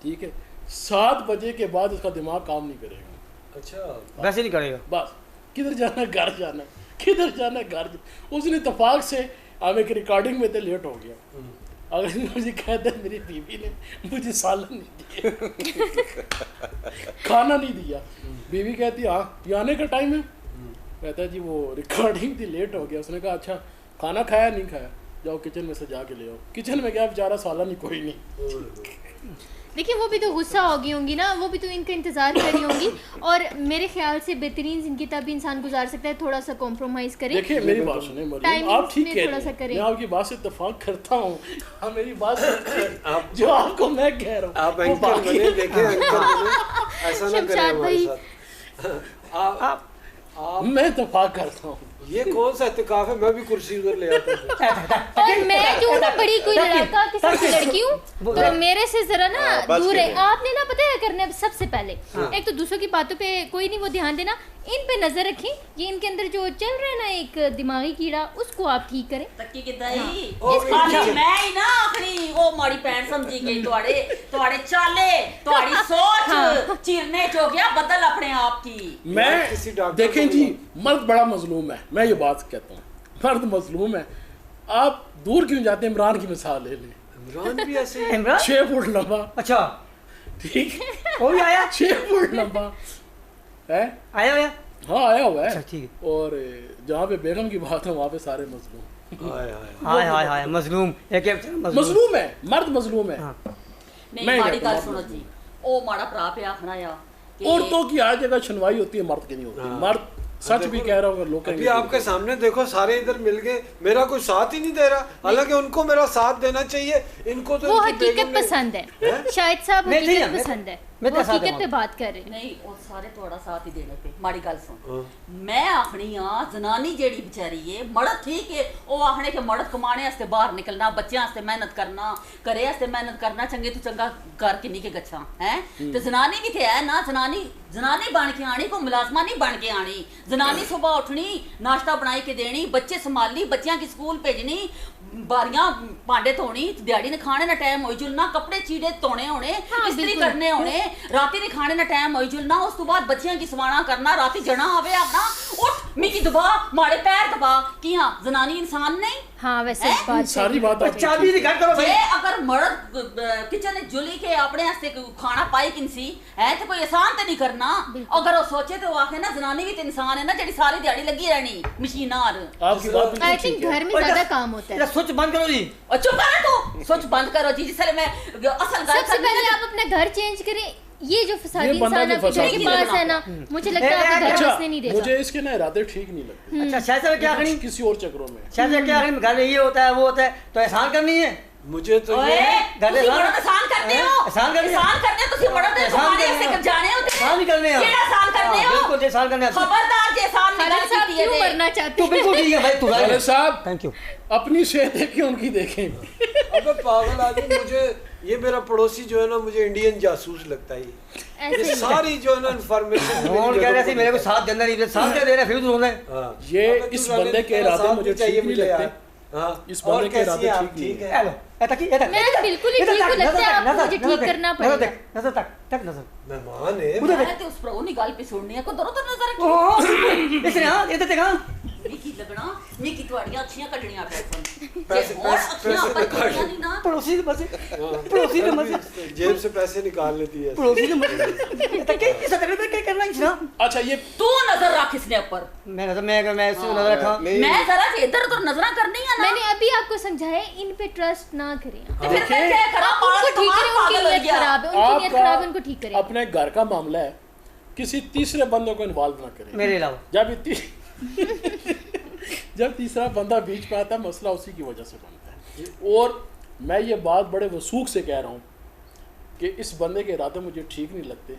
ठीक है, 7 बजे के बाद इसका दिमाग काम नहीं करेगा। अच्छा वैसे नहीं करेगा बस किधर जाना है, घर जाना है, किधर जाना है, घर जाना। उस दिन इतफाक से हम एक रिकॉर्डिंग में थे, लेट हो गया। अगर मुझे कहता है मेरी बीवी ने मुझे सालन नहीं दिया खाना नहीं दिया, बीवी कहती हाँ ये आने का टाइम है, कहता है जी वो रिकॉर्डिंग थी लेट हो गया। उसने कहा अच्छा खाना खाया नहीं खाया, जाओ किचन में से जाके ले आओ। किचन में गया बेचारा सालन ही कोई नहीं। देखिए वो भी तो गुस्सा हो गई होंगी ना, वो भी तो इनका इंतजार कर रही होंगी और मेरे ख्याल से बेहतरीन जिंदगी तभी इंसान गुजार सकता है थोड़ा सा कॉम्प्रोमाइज करे। देखिए मेरी बात सुने मरियम, Timings आप ठीक में कह थोड़ा रहे सा हैं, करें। मैं आपकी बात से इत्तेफाक करता हूँ। हाँ मेरी बात जो आपको मैं कह रहा हूँ आप वो अंकल बाकी- बने देखे अंकल बने ऐसा ना करें शमशाद हमारे भाई। साथ आप मैं इत्तेफाक करता हूँ। ये कौन सा इत्तेकाफ है, मैं भी कुर्सी उधर ले आता हूँ। और मैं जो हूँ ना बड़ी कोई लड़का किसी की लड़की हूँ तो मेरे से जरा ना हाँ, बस दूर है। करें। आपने ना पता है करना है सबसे पहले एक तो दूसरों की बातों पे कोई नहीं वो ध्यान देना, इन पे नजर रखें, ये इनके अंदर जो चल रहा है ना एक दिमागी कीड़ा उसको आप ठीक करें। ਤੱਕੀ ਕਿਦਾਂ ਹੀ ਉਹ ਇਸ ਖਾਲੀ ਮੈਂ ਹੀ ਨਾ ਆਖਣੀ ਉਹ ਮਾੜੀ ਭੈਣ ਸਮਝੀ ਗਈ ਤੁਹਾਡੇ ਚਾਲੇ ਤੁਹਾਡੀ ਸੋਚ ਚਿਰਨੇ ਚ ਹੋ ਗਿਆ ਬਦਲ ਆਪਣੇ ਆਪ की मैं किसी डॉक्टर देखें को जी बुलाओ। मर्द बड़ा मजलूम है, मैं ये बात कहता हूँ, मर्द मजलूम है। आप दूर क्यों जाते हैं, इमरान की मिसाल ले लें। इमरान भी ऐसे ही इमरान 6 फुट लंबा, अच्छा ठीक, वो भी आया 6 फुट लंबा है। आया हुआ हाँ आया हुआ है। अच्छा ठीक है। और जहाँ पे बेगम की बात है वहाँ पे सारे मजलूम, हाय हाय हाय हाय हाय मजलूम एक मजलूम है, मर्द मजलूम है। हाँ। नहीं मैं माड़ी कहता गल हूँ सुनो जी, ओ माड़ा भरा पे आखना या कि औरतों की हर जगह सुनवाई होती है, मर्द की नहीं होती। हाँ। मर्द सच भी कह रहा हूँ, अगर लोग अभी कहेंगे आपके सामने देखो सारे इधर मिल गए, मेरा कोई साथ ही नहीं दे रहा, हालांकि उनको मेरा साथ देना चाहिए। इनको तो वो इनकी बेगम हकीकत ने- पसंद है, शायद साहब मैं नहीं, हकीकत मैं- पसंद है, मैं वो तेरे साथ हकीकत हूँ। पे बात कर रहे हैं। नहीं ਉਹ ਸਾਰੇ ਤੁਹਾਡਾ ਸਾਥ ਹੀ ਦੇਣੇ ਪਏ ਮਾੜੀ ਗੱਲ ਸੁਣ हाँ। ਮੈਂ ਆਖਣੀ ਆ ਜ਼ਨਾਨੀ ਜਿਹੜੀ ਵਿਚਾਰੀ ਏ ਮਰਦ ਠੀਕ ਏ ਉਹ ਆਖਣੇ ਕਿ ਮਰਦ ਕਮਾਣੇ ਵਾਸਤੇ ਬਾਹਰ ਨਿਕਲਣਾ ਬੱਚਿਆਂ ਵਾਸਤੇ ਮਿਹਨਤ ਕਰਨਾ ਘਰੇ ਵਾਸਤੇ ਮਿਹਨਤ ਕਰਨਾ ਚੰਗੇ ਤੋਂ ਚੰਗਾ ਘਰ ਕਿੰਨੀ ਕੇ ਗੱਛਾਂ ਹੈ ਤੇ ਜ਼ਨਾਨੀ ਵੀ ਤੇ ਹੈ ਨਾ ਜ਼ਨਾਨੀ ਬਣ ਕੇ ਆਣੀ ਕੋਈ ਮੁਲਾਜ਼ਮਾ ਨਹੀਂ ਬਣ ਕੇ ਆਣੀ ਜ਼ਨਾਨੀ ਸਵੇਰ ਉੱਠਣੀ ਨਾਸ਼ਤਾ ਬਣਾਈ ਕੇ ਦੇਣੀ ਬੱਚੇ ਸੰਭਾਲੀ ਬੱਚਿਆਂ ਕੀ ਸਕੂਲ ਭੇਜਣੀ ਬਾਰੀਆਂ ਭਾਂਡੇ ਧੋਣੀ ਦਿਹਾੜੀ ਨੇ ਖਾਣੇ ਨਾ ਟਾਈਮ ਹੋਈ ਜੁਲਣਾ ਕੱਪੜੇ ਚੀੜੇ ਧੋਣੇ ਹੋਣੇ ਇਸਤਰੀ ਬਿਲਕੁਲ। ਕਰਨੇ ਹੋਣੇ ਰਾਤੀ ਨੇ ਖਾਣੇ ਨਾ ਟਾਈਮ ਹੋਈ ਜੁਲਣਾ ਉਸ ਤੋਂ ਬਾਅਦ ਬੱਚਿਆਂ ਕੀ ਸਵਾਣਾ ਕਰਨਾ ਰਾਤੀ ਜਣਾ ਆਵੇ ਆਪਣਾ ਉੱਠ ਮਿੱਕੀ ਦਬਾ ਮਾੜੇ ਪੈਰ ਦਬਾ ਕੀ ਹਾਂ ਜ਼ਨਾਨੀ ਇਨਸਾਨ ਨਹੀਂ हाँ वैसे हैं? बात सारी बात आपकी चाबी ठीक है। दिखा करो ਜੇ भाई ਅਗਰ ਮਰਦ ਕਿਚਨ ਜੁਲੀ ਕੇ ਆਪਣੇ ਵਾਸਤੇ ਖਾਣਾ ਪਾਈ ਕਿੰਸੀ ਹੈ ਤੇ ਕੋਈ ਆਸਾਨ ਤੇ ਨਹੀਂ ਕਰਨਾ ਅਗਰ ਉਹ ਸੋਚੇ ਤੇ ਉਹ ਆਖੇ ਨਾ ਜ਼ਨਾਨੀ ਵੀ ਤੇ ਇਨਸਾਨ ਹੈ ਨਾ ਜਿਹੜੀ ਸਾਰੀ ਦਿਹਾੜੀ ਲੱਗੀ ਰਹਿਣੀ ਮਸ਼ੀਨਾਂ ਨਾਲ आपकी बात बिल्कुल आई ठीक थिंक है। घर में ज्यादा काम होता है। ये स्विच बंद करो जी और चुप करो तू स्विच बंद करो जी जिससे मैं असल गल सबसे पहले आप अपना घर चेंज करें। ये जो फसादी ये बंदा इंसान जो आपके घर फसादी के पास है ना, मुझे लगता है आपका घर अच्छा, बसने नहीं देगा। मुझे इसके ना इरादे ठीक नहीं लगते, अच्छा शायद से क्या करें किसी और चक्रों में। शायद से क्या करें घर में ये होता है वो होता है तो एहसान करनी है मुझे तो ओए ये गले ਤੁਸੀਂ साल- ਬੜਾ ਆਸਾਨ करते हो एहसान करने आसान करते हो ਤੁਸੀਂ बड़ा एहसान तुम्हारे करने से हैं। जाने होते हैं एहसान भी करने हैं केड़ा आसान करने हाँ, हो बिल्कुल एहसान करने हैं। खबरदार जे आसान खालिद निकाल साहब दी है क्यों मरना तू चाहते हैं? बिल्कुल ठीक है भाई तू खालिद साहब थैंक यू अपनी सेहत देखें, उनकी देखें। अबे पागल आदमी, मुझे ये मेरा पड़ोसी जो है ना मुझे इंडियन जासूस लगता है ऐसे ये ही सारी जो है ना इन्फॉर्मेशन कौन कह रहे थे मेरे को साथ देना नहीं साथ दे रहे फिर तू होने ये इस बंदे के इरादे मुझे ठीक नहीं लगते। हाँ इस बंदे के इरादे आप ठीक नहीं ठीक है। है हेलो ए तक ए तक मैं बिल्कुल ही ठीक हूँ, लगता है आपको मुझे ठीक करना पड़ेगा। नजर तक तक नजर मेहमान है उधर मैं तो उस पर वो निकाल पे छोड़नी है को दरो तो नजर रखी ओ इसने हां इधर देखा निकी लगना निकी ਤੁਹਾਡੀਆਂ ਅੱਖੀਆਂ ਕੱਢਣੀਆਂ ਪੈ पैसे ਅੱਖੀਆਂ ਨਹੀਂ ਨਾ पड़ोसी ने बस पड़ोसी ने बस जेब से पैसे निकाल लेती है पड़ोसी ने तक के इस तरह पे क्या करना है अच्छा ये तू नजर रख इसने ऊपर मैं इससे नजर रखा मैं जरा से इधर उधर नजरा करनी है ना मैंने अभी आपको समझाया, इन पे ट्रस्ट ना करें। तो फिर मैं क्या करा उनको ठीक करें, उनकी नीयत खराब है, उनकी नीयत खराब है, उनको ठीक करें। अपने घर का मामला है, किसी तीसरे बंदे को इन्वॉल्व ना करें। मेरे अलावा जब तीसरा बंदा बीच में आता है, मसला उसी की वजह से बनता है। और मैं ये बात बड़े वसूख से कह रहा हूँ कि इस बंदे के इरादे मुझे ठीक नहीं लगते,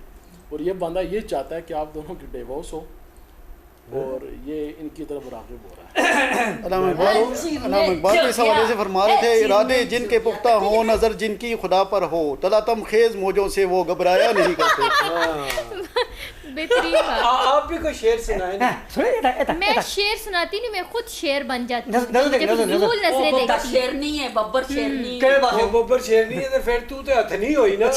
और ये बंदा ये चाहता है कि आप दोनों की डिवोर्स हो, और ये इनकी तरफ राग़िब हो रहा है। अल्लामा इकबाल इस हवाले से फरमा रहे थे, इरादे जिनके पुख्ता हो, नज़र जिनकी खुदा पर हो, तलातम खेज मौजों से वो घबराया नहीं करते। बेहतरीन बात। आप भी कोई शेर सुनाए ना। सुने मैं शेर सुनाती नहीं, मैं खुद शेर बन जाती हूँ। नजर देख, मुझे नजर, नजर। फजूल नजरें बब्बर देखती हैं। शेरनी है बब्बर शेरनी केड़े पासे वो बब्बर शेर नहीं है तो फिर तू तो हथनी होई ना।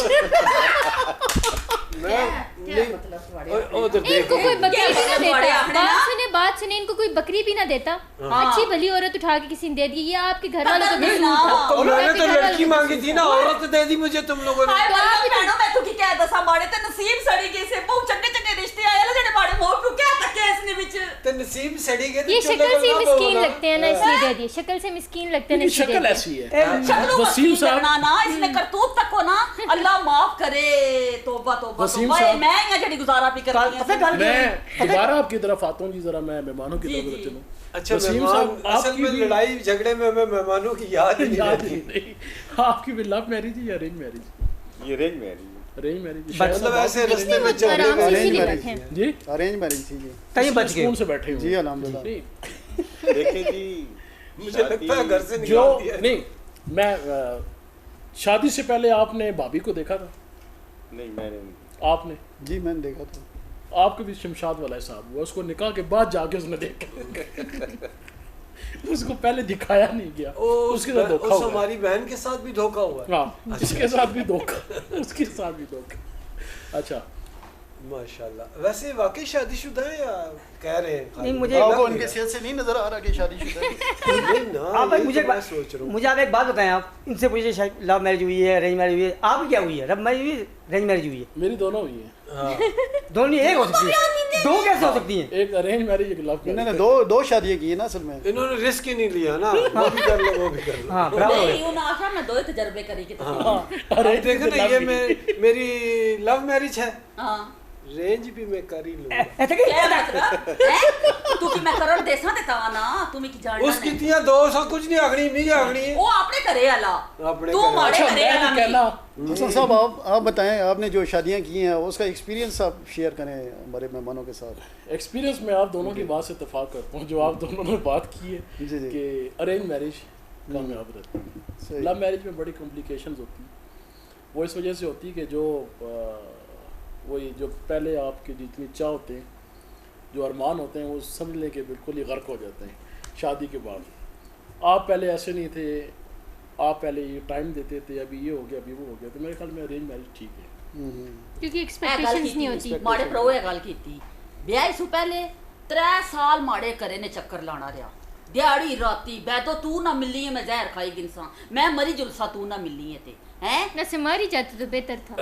मैं क्या मतलब तुम्हारे उधर देख इनको कोई बकरी भी ना बड़े देता। आंकड़े ना। बात सुने, इनको कोई बकरी भी ना देता। हाँ। अच्छी भली औरत उठा के किसी ने दे दी, ये आपके घर वालों को नहीं कसूर ना। था। तो मैंने आपके तो घर वालों लड़की को मांगी कसूर थी ना, था। औरत दे दी मुझे तुम लोगों ने। हाय भैनो मैं तू की कह दसा माड़े ते नसीब सड़ी गई से बहुत चंगे चंगे रिश्ते आए ना जेडे माड़े मोह को क्या तक है इसने विच तो नसीब सड़ी गई तो ये चलो शक्ल से बंदा मिस्कीन बोला। लगते हैं ना, इसलिए दे दिए। शक्ल से मिस्कीन लगते हैं ना, इनकी इसलिए शक्ल दे ऐसी दिए। है। शक्लों वसीम वसीम साहब- लगना ना इसने करतूत तक हो ना अल्लाह माफ करे तौबा तौबा वसीम तौबा साहब- मैं यहाँ जड़ी गुजारा भी कर रही पता हूँ गल मैं दोबारा आपकी तरफ आता हूँ जी, जरा मैं मेहमानों की जी, तरफ जी। चलूँ। अच्छा वसीम मेहमान, साहब, असल आपकी में भी- लड़ाई झगड़े में हमें मेहमानों की याद ही नहीं याद रहती। ही नहीं। आपकी भी लव मैरिज है या अरेंज मैरिज? ये रेंज मैरिज अरेंज मैरिज। मतलब ऐसे नहीं, रास्ते में वो झगड़े आराम से वाले इसीलिए मैरिज बैठे हैं। जी अरेंज मैरिज थी जी। कहीं बच गए सुकून से बैठे जी हुए। अल्हम्दुलिल्लाह। नहीं, देखें जी मुझे लगता है घर से जो निकाल दिया। नहीं, मैं शादी से पहले आपने भाभी को देखा था? नहीं मैंने आपने? जी मैंने देखा था। आपके भी शमशाद वाला साहब हुआ, उसको निकाह के बाद जाके उसने देखा। उसको पहले दिखाया नहीं गया, उसके साथ धोखा उस हुआ। हमारी बहन के साथ भी धोखा हुआ है। हाँ, इसके साथ भी धोखा, उसके साथ भी धोखा। अच्छा, माशाल्लाह। वैसे वाकई शादीशुदा है या कह रहे हैं खाली? नहीं, मुझे आपको उनके सेहत से नहीं नजर आ रहा कि शादीशुदा है? नहीं ना, आप भाई यही मुझे तो मैं सोच रहा हूँ। मुझे आप एक बात बताएं, आप इनसे पूछिए शायद लव मैरिज हुई है, अरेंज मैरिज हुई है, आप क्या हुई है? लव मैरिज हुई है, अरेंज मैरिज हुई है? मेरी दोनों हुई है, हाँ। दोनों एक हो सकती है, दो कैसे हो सकती हैं? एक अरेंज मैरिज, एक लव इन्होंने मैरिज। दो शादियां की है ना असल में। इन्होंने रिस्क ही नहीं लिया ना, वो भी कर लो वो भी कर लो। हाँ बराबर हो नहीं गया। उन आशा में दो तजर्बे करी कि अब देखो ना, ये मेरी लव मैरिज है, हां रेंज भी मैं कर ही लूंगा। ऐसा कि क्या मतलब है तू कि मैं करण देसा देता ना तुम्हें की जानना उसकी तिया दो सा कुछ नहीं आगनी, नहीं आगनी है। वो आपने करे आला आपने तू करे। मारे अच्छा, करे मैं आला तो कहना, हसन साहब आप बताएं, आपने जो शादियां की हैं उसका एक्सपीरियंस आप शेयर करें हमारे मेहमानों के साथ। एक्सपीरियंस में आप दोनों की बात से इत्तेफाक करता हूँ, जो आप दोनों ने बात की है जी, जी। कि अरेंज मैरिज कामयाब रहती है। सही। लव मैरिज में बड़ी कॉम्प्लिकेशंस होती हैं। वो इस वजह से होती है कि जो वही जो पहले आपके जितनी चाह होते हैं, जो अरमान होते हैं, वो समझ लें कि बिल्कुल ही गर्क हो जाते हैं शादी के बाद। आप पहले ऐसे नहीं थे, आप पहले ये टाइम देते थे, अभी ये हो गया, अभी वो हो गया। तो मेरे ख्याल में अरेंज मैरिज ठीक है, क्योंकि एक्सपेक्टेशंस नहीं होती। माड़े प्रो ये गल कीती ब्याह सु पहले 3 साल माड़े करे ने चक्कर लाना रहा, दिहाड़ी राती बैठो तू ना मिली है, मैं जहर खाई गिनसा, मैं मरी जुलसा तू ना मिली है ते हैं वैसे मारी जाती तो बेहतर था।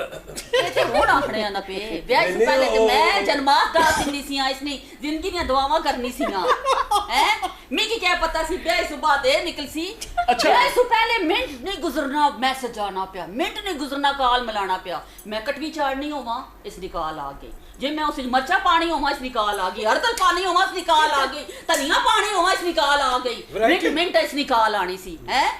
ये ते होना अपने ना पे ब्याह से पहले ते मैं जन्मात दा सिंदी सी इसने जिंदगी दी दुआवां करनी सी हैं मिकी क्या पता सी ब्याह से बाद ए निकल सी। अच्छा। ब्याह से पहले मिनट नहीं गुजरना मैसेज आना पिया, मिनट नहीं गुजरना कॉल मिलाना पिया, मैं कटवी चाड़नी होवा इस निकाल आ गई, जे मैं उस मर्चा पानी होवा इस निकाल आ गई, हरदल पानी होवा इस निकाल आ गई, धनिया पानी होवा इस निकाल आ गई, मिनट मिनट इस निकाल आनी सी हैं।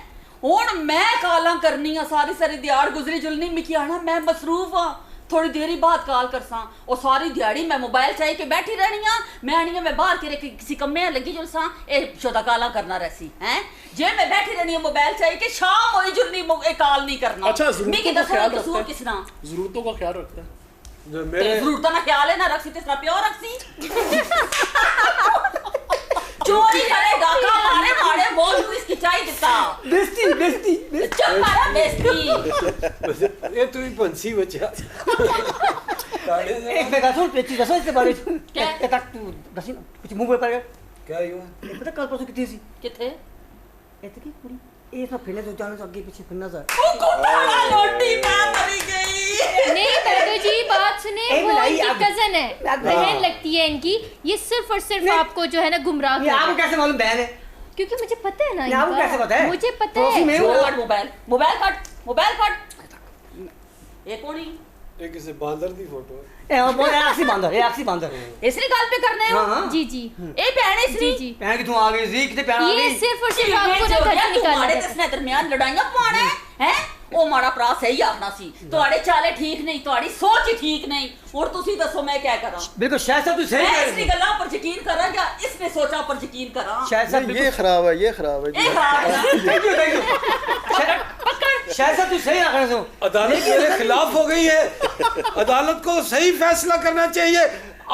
हुण मैं काला करनी आ, सारी सारी दिहाड़ गुजरी जुलनी, मिकी आना मैं मसरूफ हाँ, थोड़ी देर ही बाद कॉल करसा, और सारी दिहाड़ी मैं मोबाइल चाहिए के बैठी रहनी आ, मैं आनी है मैं बाहर के किसी कम्मे लगी जुलसा ए शोदा काला करना रहसी हैं, जे मैं बैठी रहनी है मोबाइल चाहिए के शाम होई जुलनी कॉल नहीं करना। अच्छा, मिकी ज़रूरतों का दसो ख्याल कसूर रखता है, किसना ज़रूरतों का ख्याल रखता है। जो ते मेरे जरूरत ना ख्याल है ना रखसी ते प्योर रखसी चोरी करे डाका मारे मारे बोल इसकी चाहिए देता बेइज्जती बेइज्जती चुप मारा बेइज्जती ये तू ही पंछी बचा। एक बेटा सुन पेची दसो इसके बारे में क्या? एक तक तू दसी ना कुछ मुंह पे पड़ गया। क्या हुआ? पता कल परसों कितनी सी किथे ऐसे की पूरी ये सब फिरने तो जाने तो आगे पीछे फिरना सा ओ घोटाला रोटी मैं मरी गई। नहीं दादू जी बात सुने, एक वो मिनट, इनकी आप- कजन है, आप- बहन लगती है इनकी, ये सिर्फ और सिर्फ नहीं। आपको जो है ना गुमराह ये आपको कर, कैसे मालूम बहन है? क्योंकि मुझे पता है ना ये आपको इनका। कैसे पता है? मुझे पता पड़ोसी है। में- छोड़ काट मोबाइल मोबाइल काट ये कौन है ये किसी बांदर दी फोटो है। ए वो एक्सी बांदर इसने गल पे करने हो हां हां जी जी ए बहन जी इसने जी, पहन की तू आ गई जी कितने पहन आ ये गई सिर्फ और सिर्फ आपको ना घर से निकालना तुम्हारे है। दसने दरमियान लड़ाइयां पाने हैं ओ माड़ा भरा सही आखना सी ਤੁਹਾਡੇ ਚਾਲੇ ਠੀਕ ਨਹੀਂ ਤੁਹਾਡੀ ਸੋਚ ਹੀ ਠੀਕ ਨਹੀਂ ਹੁਣ ਤੁਸੀਂ ਦੱਸੋ मैं क्या करा बिल्कुल शायद साहब तू सही मैं कह इसकी रही है गल्ला पर यकीन करा या इसने सोचा पर यकीन करा शायद साहब नहीं, ये खराब है, ये खराब है ए जी। खराब थैंक यू शायद साहब तू सही आखना सो अदालत मेरे खिलाफ हो गई है, अदालत को सही फैसला करना चाहिए।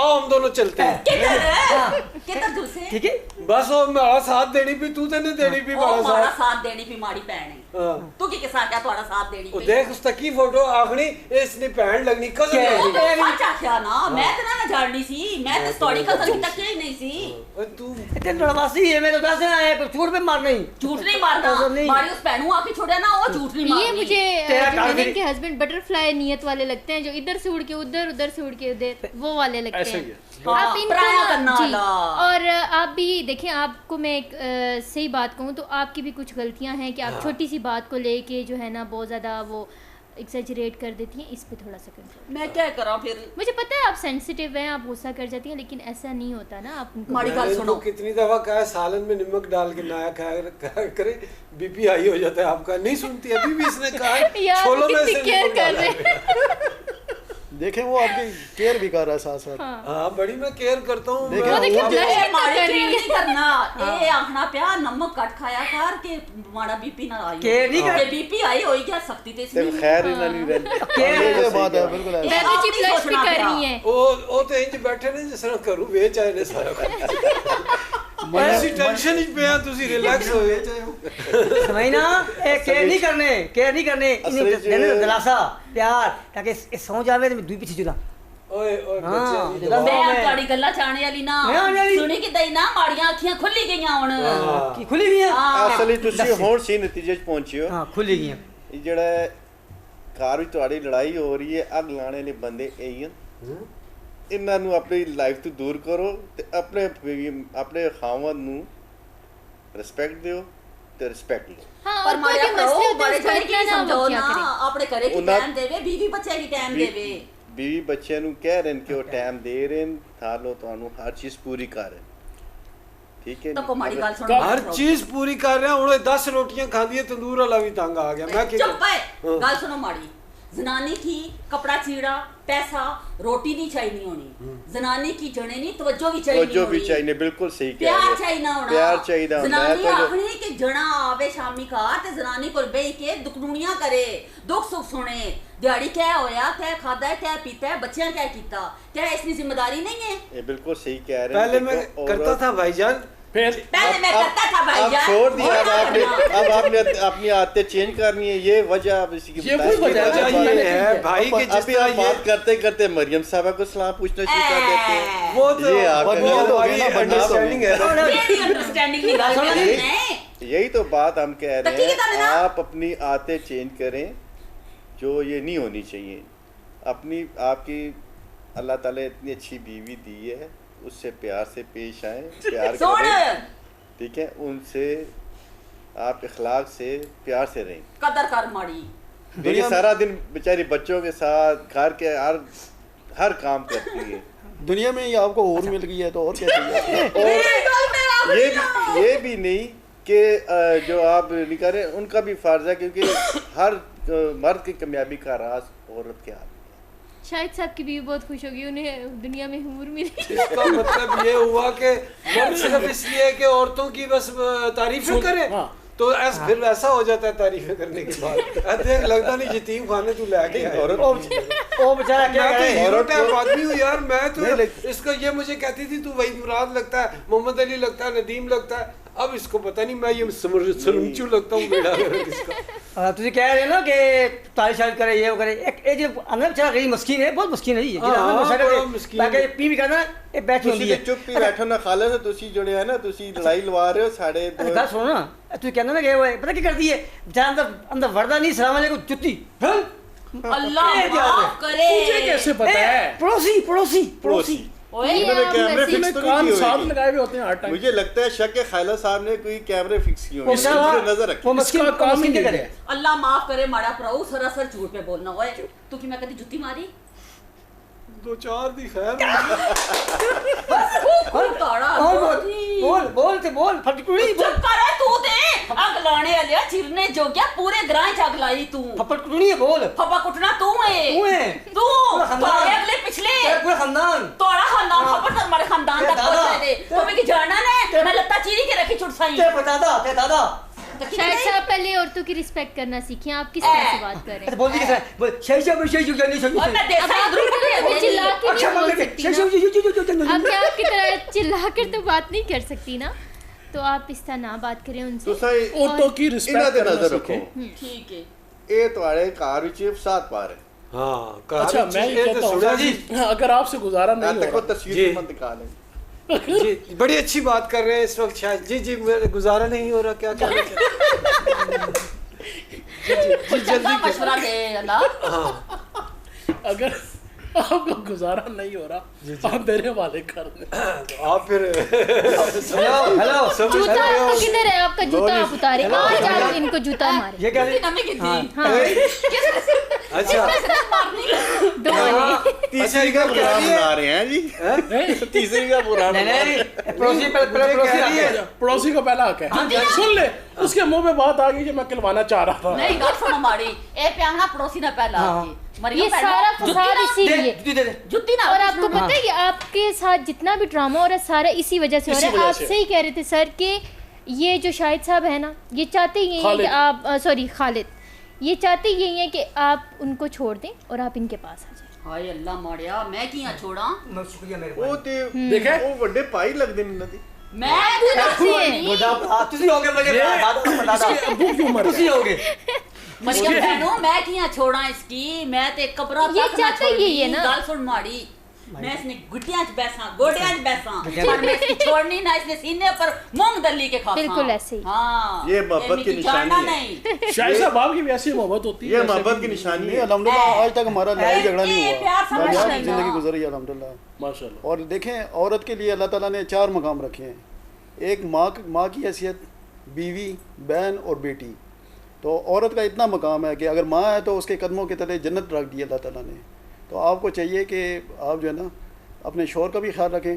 आओ हम दोनों चलते हैं। किधर है किधर जुलसे ठीक है बस वो मेरा साथ देनी भी तू तेने देनी भी ओ बड़ा मारा साथ। साथ देनी भी माड़ी भैन है हाँ। तू की किसा क्या तुम्हारा साथ देनी वो पई? देख उस तक की फोटो आखनी इसने भैन लगनी कजन क्या? ओ लगनी। मैं सच आख्या ना मैं तो ना जाननी सी मैं तो स्टोरी का कभी तक ही नहीं सी ओए तू इतने लड़वासी है मैं तो दस ना है छूट पे मार नहीं झूठ नहीं मारना ऐसा नहीं। मारी उस बहनू आके छोड़े ना वो झूठ नहीं मारनी ये मुझे तेरा जो टारगेट- हनीन के हस्बैंड बटरफ्लाई नियत वाले लगते हैं, जो इधर से उड़ के उधर, उधर से उड़ के इधर, वो वाले लगते ऐसे ही हैं। है। हाँ, आप इनको पराया ना- करना जी, वाला। और आप भी देखें, आपको मैं एक सही बात कहूँ तो आपकी भी कुछ गलतियाँ हैं कि आप छोटी सी बात को लेके जो है ना बहुत ज़्यादा वो एक्सेजरेट कर देती हैं। इस पे थोड़ा सा कंट्रोल। मैं क्या करा फिर मुझे पता है आप सेंसिटिव हैं, आप गुस्सा कर जाती हैं, लेकिन ऐसा नहीं होता ना। आप उनको माड़ी मैंने गल सुनो। इनको कितनी दफा कहा है सालन में नमक डाल के नया खाया करे, बीपी हाई हो जाता है आपका। नहीं सुनती, अभी भी इसने कहा है यार छोलों में कितनी से केयर नमक कर डाला रहे है। हैं। देखें वो आपकी केयर भी कर रहा है साथ साथ। हाँ बड़ी मैं केयर करता हूँ। देखो, मैं- देखिए, वो- ब्लश ए, तो माड़ी कर रही केयर है। नहीं करना ए आखना पिया नमक कट खाया कर के माड़ा बीपी ना आई केयर नहीं कर- बीपी आई होई क्या सकती ते ਤੇ इसमें खैर ਇਹਨਾਂ नहीं रहती ये बात है बिल्कुल ऐसा। मैं आप तो नहीं ब्लश भी सोचना कर पिया। रही हैं। वो तो इंज बैठे ने जिस तरह करूँ ਵੇਚ ਆਏ ਨੇ ਸਾਰਾ ਕੁਝ। ऐसी टेंशन ही पे ਤੁਸੀਂ रिलैक्स होए। समझ ना ए केयर नहीं करने इन्हें असल च- देने दिलासा प्यार ताकि ये सो जावे तो मैं दूई पीछे जुदा ओए ओए हाँ, बच्चे जरा मैं मैं- ਤੁਹਾਡੀ ਗੱਲਾਂ ਚਾਣੇ ਵਾਲੀ ਨਾ ਮੈਂ ਆਉਣ ਵਾਲੀ। ਸੁਣੀ ਕਿਦਾਂ ਹੀ ਨਾ ਮਾੜੀਆਂ ਅੱਖੀਆਂ ਖੁੱਲੀ ਗਈਆਂ ਹੁਣ ਕੀ ਖੁੱਲੀ ਗਈਆਂ ਹਾਂ ਅਸਲੀ ਤੁਸੀਂ ਹੁਣ ਸੀ ਨਤੀਜੇ 'ਚ ਪਹੁੰਚੇ ਹੋ ਹਾਂ ਖੁੱਲੀ ਗਈਆਂ ਇਹ ਜਿਹੜਾ ਘਰ ਵਿੱਚ ਤੁਹਾਡੀ ਲੜਾਈ ਹੋ ਰਹੀ ਹੈ ਅੱਗ ਲਾਣੇ ਵਾਲੇ ਬੰਦੇ ਇਹੀ ਹਨ ਇਹਨਾਂ ਨੂੰ ਆਪਣੀ ਲਾਈਫ ਤੋਂ ਦੂਰ ਕਰੋ ਤੇ ਆਪਣੇ ਖਾਵਨ ਨੂੰ ਰਿਸਪੈਕਟ ਦਿਓ ਤੇ ਰਿਸਪੈਕਟ ਲਓ हाँ ਪਰ और ਮਾੜਿਆ कोई भी मसले ਕਰੋ होते ਬੜੇ हैं उसको ਘਰੇ इतना ਕੀ ना वो ਸਮਝਾਓ क्या ਨਾ करे। ਆਪਣੇ ਘਰੇ ਕੀ ਉਹਨਾਂ- ਟਾਈਮ ਦੇਵੇ ਬੀਵੀ ਬੱਚੇ ਕੀ ਟਾਈਮ ਦੇਵੇ बीवी बच्चे ਨੂੰ ਕਹਿ ਰਹੇ ਨੇ ਕਿ ਉਹ ਟਾਈਮ ਦੇ ਰਹੇ ਨੇ ਥਾ ਲੋ ਤੁਹਾਨੂੰ ਹਰ ਚੀਜ਼ ਪੂਰੀ ਕਰ ਰਹੇ ਨੇ। ਠੀਕ ਹੈ ਤਾਂ ਕੋ ਮਾੜੀ ਗੱਲ ਸੁਣ हर चीज पूरी कर रहे हैं उन्हें 10 रोटियां खा दी है तंदूर वाला भी तंग आ गया मैं क्या चुप है ਗੱਲ ਸੁਣੋ ਮਾੜੀ जनानी की कपड़ा चीड़ा पैसा रोटी नहीं चाहिए होनी जनानी की जने नहीं तवज्जो भी चाहिए जो भी चाहिए बिल्कुल सही कह प्यार रहे हो। चाहिए होना प्यार चाहिए होना है, जनानी तो जो- आखनी कि जना आवे शामी घर ते जनानी कोल बेही के दुखनुनियां करे दुख सुख सुने दिहाड़ी क्या होया क्या खादा है क्या पीता है बच्चियां क्या कीता क्या इसकी जिम्मेदारी नहीं है ये बिल्कुल सही कह रहे हैं पहले मैं देखो, करता औरत- था भाईजान फिर पहले मैं करता था भाई अब जान छोड़ दिया अब और आपने करना। अब आपने अपनी आदतें चेंज करनी है ये वजह आप इसी की ये बताइए। वही वजह है, वजह मैंने ये है की है। भाई कि जिस अभी आप तरह ये बात करते करते मरियम साहबा को सलाम पूछना शुरू कर देते हैं वो तो ये आकर वो गलत हो हमारी गया ना, बदनाम हो अंडरस्टैंडिंग है ना। मेरी अंडरस्टैंडिंग की गल कर रहे हैं यही तो बात हम कह तो रहे ठीक है हैं ना? आप अपनी आदतें चेंज करें जो ये नहीं होनी चाहिए अपनी आपकी अल्लाह ताला इतनी अच्छी बीवी दी है उससे प्यार से पेश आए प्यार सुन करें ठीक है उनसे आप इखलाक से प्यार से रहें कदर कर माड़ी देखिए सारा दिन बेचारी बच्चों के साथ घर के हर काम करती है दुनिया में ये आपको और मिल गई है तो और क्या चाहिए और ये भी नहीं कि जो आप नहीं कर रहे उनका भी फर्ज है क्योंकि हर मर्द की कामयाबी का राज औरत के हाथ में है। शाहिद साहब की बीवी बहुत खुश होगी उन्हें दुनिया में हूर मिली इसका मतलब ये हुआ कि मर्द सिर्फ इसलिए कि औरतों की बस तारीफें करे हाँ। तो ऐसा फिर ऐसा हो जाता है तारीफें करने के बाद ऐसे लगता नहीं यतीम खाने तू ले के आया। औरत ओ बेचारा क्या मैं तो करे हीरो टाइप आदमी हूँ यार मैं तो नहीं, लेकिन- इसको ये मुझे कहती थी तू वही मुराद लगता है मोहम्मद अली लगता है नदीम लगता है अब इसको पता नहीं मैं ये सुरमचू लगता हूँ बेड़ा किसका ਤੁਸੀਂ ਕਹਿ ਰਹੇ ਹੋ ਨਾ ਕਿ ਤਾਲੀ ਸ਼ਾਇਦ ਕਰੇ ਇਹ ਕਰੇ ਇੱਕ ਇਹ ਜੇ ਅੰਦਰ ਵਿਚਾਰਾ ਗਈ ਮਸਕੀਨ ਹੈ ਬਹੁਤ ਮਸਕੀਨ ਹੈ ਜੀ ਹਾਂ, ਜਿਹੜਾ ਅੰਦਰ ਬੜਾ ਵਿਚਾਰਾ ਮਸਕੀਨ ਤਾਂ ਕਿ ਹੈ। ਪੀ ਵੀ ਕਰਦਾ ਇਹ ਬੈਠੀ ਹੁੰਦੀ ਤੁਸੀਂ ਹੈ ਤੇ ਚੁੱਪ ਹੀ ਬੈਠੋ ਨਾ ਖਾਲੇ ਤੇ ਤੁਸੀਂ ਜੁੜੇ ਆ ਨਾ ਤੁਸੀਂ ਲੜਾਈ ਲਵਾ ਰਹੇ ਹੋ ਸਾਡੇ ਦੋ ਗੱਲ ਸੁਣੋ ਨਾ ਤੁਸੀਂ ਕਹਿੰਦੇ ਨਾ ਕਿ ਉਹ ਪਤਾ ਕੀ ਕਰਦੀ ਹੈ ਵਿਚਾਰਾ ਅੰਦਰ ਅੰਦਰ ਵੜਦਾ ਨਹੀਂ ਸਲਾਮ ਅਲੈਕੁਮ ਜੁੱਤੀ अल्लाह ये क्या माफ करे मुझे कैसे पता है पड़ोसी पड़ोसी पड़ोसी ओए ये इन्होंने आप कैमरे नसीब- फिक्स तो कान नहीं साथ किए लगाए हुए होते हैं हर टाइम मुझे लगता है शक है खायला साहब ने कोई कैमरे फिक्स किए वो होंगे बेचारा उस पे नजर रखी वो मस्किन इसका काम मस्किन ही क्या नहीं करे है। अल्लाह माफ करे माड़ा भराऊ सरासर झूठ पे बोलना ओए तू कि मैं कदी जुत्ती मारी दो चार दी खैर ताड़ा और बोल बोल ते बोल फटकुड़ी बोल चुप कर तू ते अग लाने वाले चिरने जो गया पूरे ग्रां च अग लाई तू फटकुड़ी है बोल फपा कुटना तू है तू है तू पूरा खानदान। तोड़े अगले पिछले तेरा पूरा खानदान तोड़ा खानदान हाँ। खबर हमारे खानदान तेरा तक दादा। पहुंचे दे तुम्हें की जाना ने मैं लत्ता चीरी के रखी छुटसाई तेरे दादा तो कितने- शाहिद साहब पहले औरतों की रिस्पेक्ट करना सीखिए आप किस तरह से बात कर रहे अच्छा हैं बोल दी कैसा बोल शेषा में शेषु जानी शेषु और मैं देसा अब इधर उधर आप चिल्ला के अच्छा नहीं बोल बोल सकती शेषु ना अब क्या आपकी तरह चिल्ला कर तो बात नहीं कर सकती ना तो आप इस तरह ना बात करें उनसे ਤੁਸੀਂ औरतों की ਇਹਨਾਂ रिस्पेक्ट ਤੇ करना ਨਜ਼ਰ सीखें ਰੱਖੋ ठीक है ਇਹ ਤੁਹਾਡੇ ਘਰ ਵਿੱਚ ਫਸਾਦ ਪਾ ਰਹੇ हाँ अच्छा मैं ये कहता हूँ जी जी अगर आपसे गुजारा मैं नहीं तक हो को तस्वीर जी। मत निकालें जी बड़ी अच्छी बात कर रहे हैं इस वक्त शायद जी जी मेरा गुजारा नहीं हो रहा क्या करना चाहिए कुछ जल्दी मशवरा दे अल्लाह हाँ अगर आपको गुजारा नहीं हो रहा आप मेरे वाले कर दें तो आप फिर हेलो हेलो समझ जूता रहे हो आपका किधर है आपका जूता आप उतारे आज आप इनको जूता मारे ये क्या कितनी नमी कितनी हाँ अच्छा दो तीसरी का प्रोग्राम बना रहे हैं जी नहीं तीसरी का प्रोग्राम नहीं बना रहे हैं। नहीं पड़ोसी पहले पड़ोसी कह रही है। आके पड़ोसी को पहला हक है सुन ले उसके मुंह में बात आ गई कि मैं खिलवाना चाह रहा था नहीं गल सुनो माड़ी ए प्याना पड़ोसी ना पहला हाँ। मरियम ये पहला। सारा जुत्ती फसाद ना- इसीलिए जुत्ती दे दे जुत्ती ना और आपको पता है कि आपके साथ जितना भी ड्रामा हो रहा है सारा इसी वजह से हो इसी रहा है वजह आप से। सही कह रहे थे सर कि ये जो शाहिद साहब है ना ये चाहते ही हैं कि आप सॉरी खालिद ये चाहते यही है कि आप उनको छोड़ दें और आप इनके पास आ जाएं हाय अल्लाह माड़िया मैं किया छोड़ा मैं शुक्रिया मेरे ਉਹ ਤੇ ਦੇਖਿਆ? ਉਹ ਵੱਡੇ ਭਾਈ ਲੱਗਦੇ ਨੇ ਇਹਨਾਂ ਦੀ मैं तेरा अच्छी है। छोड़ी बड़ा तुसी होगे मेरे दादा इसके अब्बू क्यों मर तुसी गए होगे मरियम बहनों मैं किया छोड़ा इसकी मैं ते कबरा ये चाहता यही है ना। गल सुन माड़ी मैं इसने गुटियां च बैसा गोडियां च बैसा पर मैं इसकी छोड़नी ना, इसने सीने पर मूंग दली के खाता। बिल्कुल ऐसे ही। हाँ ये मोहब्बत की निशानी है। नहीं शायद साहब आपकी भी ऐसी मोहब्बत होती है ये जैसे मोहब्बत की कि- निशानी नहीं है। अल्हम्दुलिल्लाह आज तक हमारा लड़ाई झगड़ा नहीं ये हुआ, प्यार समझ कामयाब लेना। जिंदगी गुजरी है अल्हम्दुलिल्लाह। माशाल्लाह। और देखें औरत के लिए अल्लाह ताला ने 4 मकाम रखे हैं। एक माँ की हैसियत, बीवी, बहन और बेटी। तो औरत का इतना मकाम है कि अगर माँ है तो उसके कदमों के तले जन्नत रख दी अल्लाह ताला ने। तो आपको चाहिए कि आप जो है ना अपने शौहर का भी ख्याल रखें,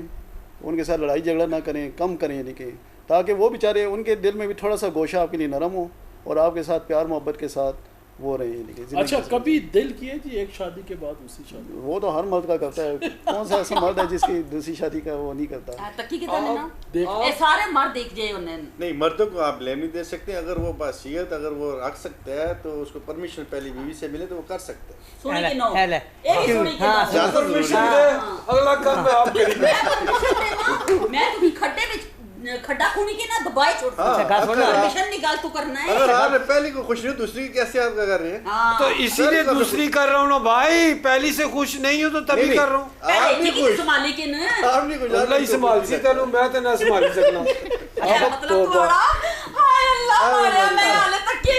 उनके साथ लड़ाई झगड़ा ना करें, कम करें, यानी कि ताकि वो बेचारे उनके दिल में भी थोड़ा सा गोशा आपके लिए नरम हो और आपके साथ प्यार मोहब्बत के साथ वो रहे, यानी कि ज़िंदगी अच्छा बसर कभी दिल किए जी एक शादी के बाद दूसरी शादी? वो तो हर मर्द का करता है, कौन सा ऐसा मर्द है जिसकी दूसरी शादी का वो नहीं करता। तकी के तले ना देख ये सारे मर्द देख जाए उन्हें। नहीं, मर्दों को आप ब्लेम नहीं दे सकते। अगर वो बासियत अगर वो रख सकता है तो उसको परमिशन पहले बीवी से मिले तो वो कर सकते हैं। सुनी के नो हेले, एक ही सुनी के हाँ, नो ज्यादा परमिशन दे, अगला काम मैं आप करेंगे। मैं तो खड्डे में खड्डा खूनी के ना दबाई छोड़ हाँ, परमिशन निकाल तू करना है। अगर आपने पहली को खुश नहीं हो दूसरी की कैसे आप कर रहे हैं? हाँ तो इसीलिए दूसरी कर रहा हूँ ना भाई, पहली से खुश नहीं हूँ तो तभी नहीं, कर रहा हूँ। पहले आप नहीं इतनी खुश, संभाली के ना आप नहीं खुश, अल्लाह ही संभाल सी तेनू, मैं तो ना संभाल सकना। मतलब थोड़ा हाय अल्लाह मारे मैं हाले तक के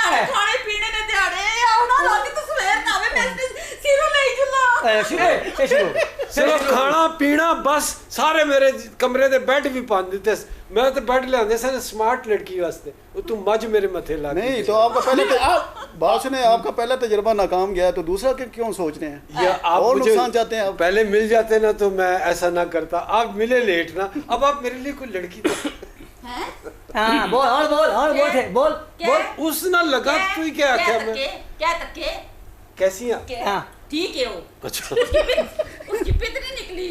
मैं खाने पीने ने दिहाड़े आउना राती तो सवेर ना वे मैं सिरों ले जुला सिर्फ खाना पीना बस, सारे मेरे कमरे दे बेड भी पान दिते। मैं तो बेड ले आंदे सन स्मार्ट लड़की वास्ते, वो तू मज मेरे मथे ला के नहीं तो आपका पहले बात सुने, आपका पहला तजुर्बा नाकाम गया तो दूसरा क्यों सोच रहे हैं? या आप और मुझे नुकसान चाहते हैं आप? पहले मिल जाते ना तो मैं ऐसा ना करता। आप मिले लेट ना, अब आप मेरे लिए कोई लड़की तो हाँ बोल और बोल थे बोल बोल उस ना लगा तू ही क्या आख्या मैं क्या तके कैसी है? हाँ ठीक है वो अच्छा उसकी पितरी निकली।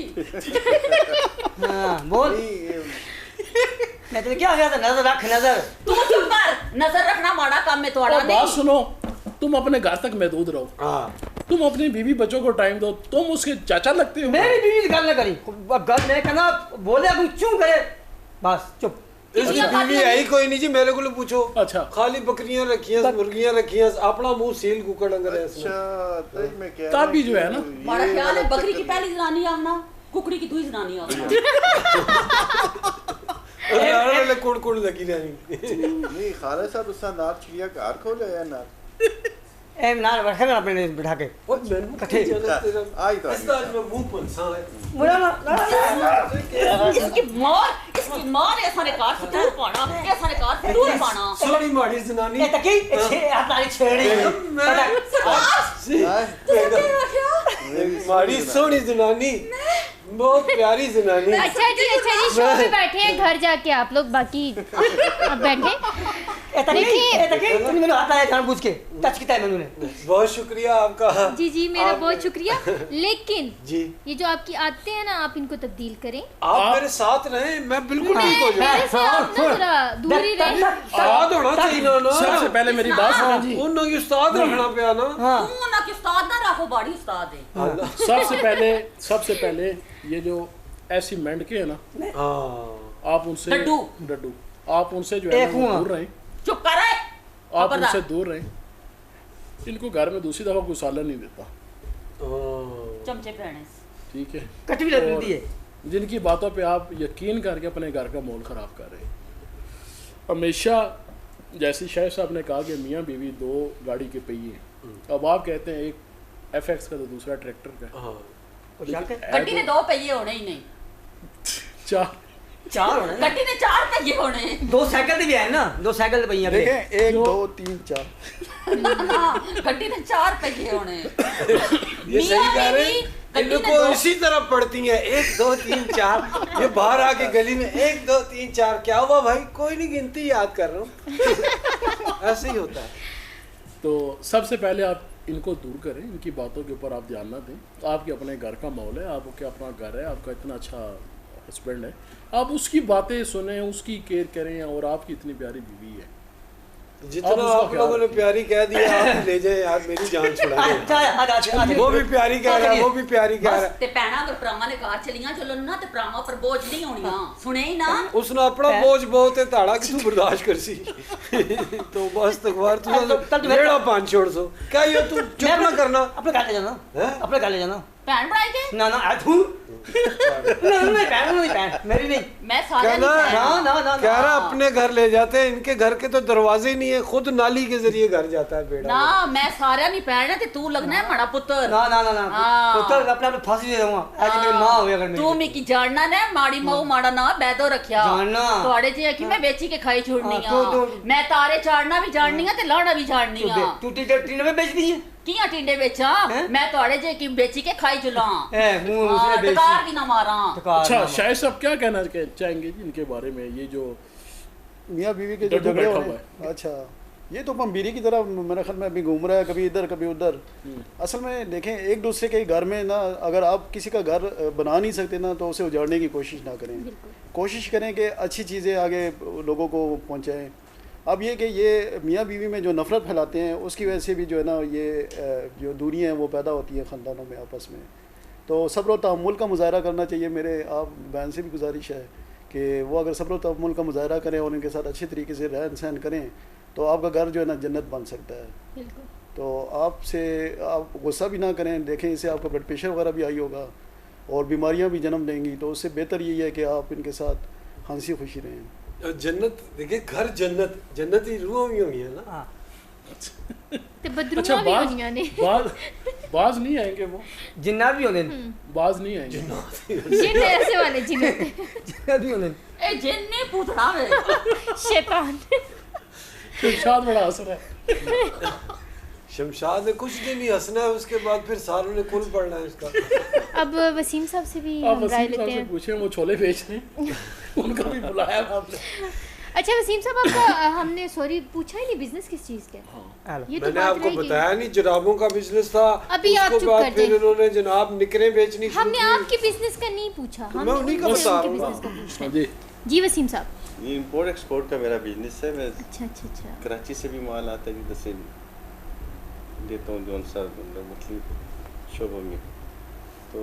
हाँ बोल। नहीं, मैं तो क्या कहता नजर रख नजर। तू चुप कर, नजर रखना माड़ा काम में थोड़ा और बात नहीं। सुनो, तुम अपने घर तक महदूद रहो, हाँ तुम अपनी बीवी बच्चों को टाइम दो, तुम उसके चाचा लगते हो। मेरी बीवी से गल ना करी, अब गल नहीं करना, बोले अगर क्यों करे बस चुप। इसकी बीवी है ही कोई नहीं जी, मेरे को पूछो। अच्छा। खाली बकरियां रखियां, मुर्गियां रखियां, अपना मुंह सील कुकड़ अंगर है इसमें। अच्छा तो मैं कह तभी जो है ना, बड़ा ख्याल है बकरी की पहली जनानी आना, कुकड़ी की दूसरी जनानी आना। वाले कुड़ लगी रहनी। नहीं खाला साहब उसका नाक चिड़िया घर खोले या ना ए ना रखे ना अपने बिठा के और मैंने कथे आई तो इस आज में मुंह पंसा है। मुझे ना इसकी मां ने ऐसा ने कार फतूर पाना, ऐसा ने कार फतूर पाना। सोनी माड़ी जनानी ए तकी छे हमारी छेड़ी माड़ी सोनी जनानी, बहुत प्यारी जनानी। अच्छा जी शो पे बैठे हैं, घर जाके आप लोग बाकी अब बैठे। ए तकी तूने मेरे हाथ आया जानबूझ के टच किया है मैंने। बहुत शुक्रिया आपका। जी जी मेरा बहुत शुक्रिया, लेकिन जी ये जो आपकी आदतें हैं ना आप इनको तब्दील करें। आप मेरे साथ रहें, मैं बिल्कुल ठीक हो जाऊँ। मेरे से आप ना जरा दूर ही रहें। उस्ताद होना चाहिए ना। सबसे पहले मेरी बात सुनो जी। उन्होंने उस्ताद रखना पिया ना। हाँ तू ना कि उस्ताद ना रखो, बाड़ी उस्ताद है। सबसे पहले ये जो ऐसी मेंढके है ना, हाँ आप उनसे डड्डू आप उनसे जो है एक ना वो हुआ। दूर रहें, चुप कर रहे आप उनसे दूर रहें। इनको घर में दूसरी दफा कोई सालन नहीं देता, चमचे पहने। ठीक है? कट भी लगती है। जिनकी बातों पे आप यकीन करके अपने घर का माहौल ख़राब कर रहे हैं। हमेशा जैसे शायद साहब ने कहा कि मियाँ बीवी 2 गाड़ी के पहिए हैं, अब आप कहते हैं एक FX का तो दूसरा ट्रैक्टर का, हाँ गड्डी ने 2 पहिए होने ही नहीं, 4 होने गड्डी ने 4 पहिए होने। 2 साइकिल भी है ना, 2 साइकिल पे यहाँ पे देखें 1 2 3 4 हाँ, गड्डी ने 4 पहिए होने। ये सही कह रहे हैं। इनको इसी तरह पढ़ती हैं 1 2 3 4। ये बाहर आके गली में 1 2 3 4 क्या हुआ भाई, कोई नहीं गिनती याद कर रहा हूँ। ऐसे ही होता है। तो सबसे पहले आप इनको दूर करें, इनकी बातों के ऊपर आप ध्यान ना दें। आपके अपने घर का माहौल है, आपके अपना घर है, आपका इतना अच्छा हस्बैंड है, आप उसकी बातें सुने, उसकी केयर करें, और आपकी इतनी प्यारी बीवी है। जितना उसका आप ख्याल लोगों ने रखें। प्यारी कह दिया, आप ले जाए यार, मेरी जान छुड़ा दे। अच्छा वो भी प्यारी कह रहा है, वो भी प्यारी कह रहा है। ते पैना अगर प्रामा ने कार चलियां चलन ना ते प्रामा पर बोझ नहीं होनियां, सुने ही ना। उसने अपना बोझ बहुत है ताड़ा कि तू बर्दाश्त कर सी। तो बस तकवार तू तब तो मेरा पान छोड़ सो क्या, ये तू चुप ना करना। अपने घर ले जाना, हैं? अपने घर ले जाना। भैन बनाई के ना ना तू नहीं बहन मेरी नहीं मैं सारा कहना नहीं ना ना ना कह रहा अपने घर ले जाते हैं, इनके घर के तो दरवाजे ही नहीं है, खुद नाली के जरिए घर जाता है बेड़ा। ना मैं सारा नहीं भैन है ते तू लगना है माड़ा पुत्र ना ना ना ना हाँ। पुत्र अपने आप फांसी दे दूंगा आज मेरी मां होवे अगर तू मिकी जानना ना माड़ी माऊ माड़ा ना बैदो रखया जानना। तोड़े जे कि मैं बेची के खाई छोड़नी हाँ, आ तो- मैं तारे चाड़ना भी जाननी आ ते लाना भी जाननी आ तू टीने में बेच दी है किया टिंडे बेचा हैं? मैं तोड़े जे कि बेची के खाई चुला ए मुंह उसने बेच टकार की ना मारा अच्छा शायद साहब क्या कहना चाहेंगे जी इनके बारे में, ये जो मियाँ बीवी के जो डड्डू झगड़े हो बैठा रहे हुआ हैं, अच्छा ये तो पंबीरी की तरह मेरे ख्याल में अभी घूम रहा है, कभी इधर कभी उधर। असल में देखें एक दूसरे के घर में ना, अगर आप किसी का घर बना नहीं सकते ना तो उसे उजाड़ने की कोशिश ना करें, कोशिश करें कि अच्छी चीज़ें आगे लोगों को पहुंचाएं। अब ये कि ये मियाँ बीवी में जो नफ़रत फैलाते हैं उसकी वजह से भी जो है ना ये जो दूरियाँ हैं वो पैदा होती हैं ख़ानदानों में आपस में। तो सब्र और तहम्मुल का मुज़ाहरा करना चाहिए। मेरे आप बहन से भी गुजारिश है कि वो अगर सब्र और तहम्मुल का मुज़ाहरा करें और उनके साथ अच्छे तरीके से रहन सहन करें तो आपका घर जो है ना जन्नत बन सकता है। बिल्कुल। तो आपसे आप गुस्सा भी ना करें, देखें इससे आपका ब्लड प्रेशर वगैरह भी आई होगा और बीमारियां भी जन्म लेंगी, तो उससे बेहतर यही है कि आप इनके साथ हंसी खुशी रहें। जन्नत देखिए, घर जन्नत जन्नत ही रूह में हुई है ना। ते बदरूमा अच्छा भी होनियां ने बाज नहीं आएंगे वो, जिन्ना भी होने बाज नहीं आएंगे जिन ऐसे वाले जिन जिन्ना भी होने ए जिन्ने पूतना में शैतान। शमशाद बड़ा असर है। शमशाद ने कुछ दिन ही हंसना है, उसके बाद फिर सारों ने कुल पढ़ना है इसका। अब वसीम साहब से भी आप हम राय वसीम साहब लेते से हैं। पूछे, वो छोले बेच रहे हैं उनका भी बुलाया आपने। अच्छा वसीम साहब आपका हमने सॉरी पूछा ही नहीं, बिजनेस किस चीज़ का है? ये तो मैंने बात आपको रहेगी। बताया नहीं, जराबों का बिजनेस था। अभी आप उसके चुप बाद कर फिर जाइए। इन्होंने जनाब निकरें बेचनी शुरू हमने की। आपके बिजनेस का नहीं पूछा, मैं उन्हीं का उनसे बता उनके रहा हूँ बिजनेस का पूछ रहे हाँ जी, हैं। जी वसीम साहब। ये इंपोर्ट एक्सपोर्ट का मेरा बिजनेस है। मैं अच्छा अच्छा अच्छा। कराची से भी माल आता है जिधर से देता हूँ जौन सा मछली शोबों में। तो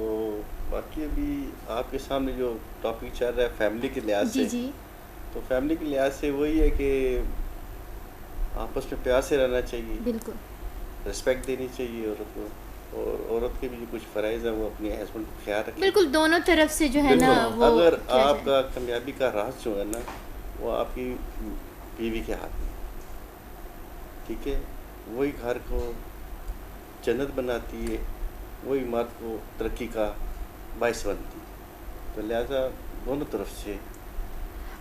बाकी अभी आपके सामने जो टॉपिक चल रहा है फैमिली के लिहाज जी से, जी तो फैमिली के लिहाज से वही है कि आपस में प्यार से रहना चाहिए, बिल्कुल रिस्पेक्ट देनी चाहिए औरत को, और औरत के भी जो कुछ फ़राइज़ हैं वो अपने हस्बैंड को ख्याल रखें। बिल्कुल दोनों तरफ से जो है ना बिल्कुल। वो अगर किया जाए। आपका कामयाबी का राज जो है ना वो आपकी बीवी के हाथ में, ठीक है, वही घर को जन्नत बनाती है, वही मर्द को तरक्की का बाइस बनती है। तो लिहाजा दोनों तरफ से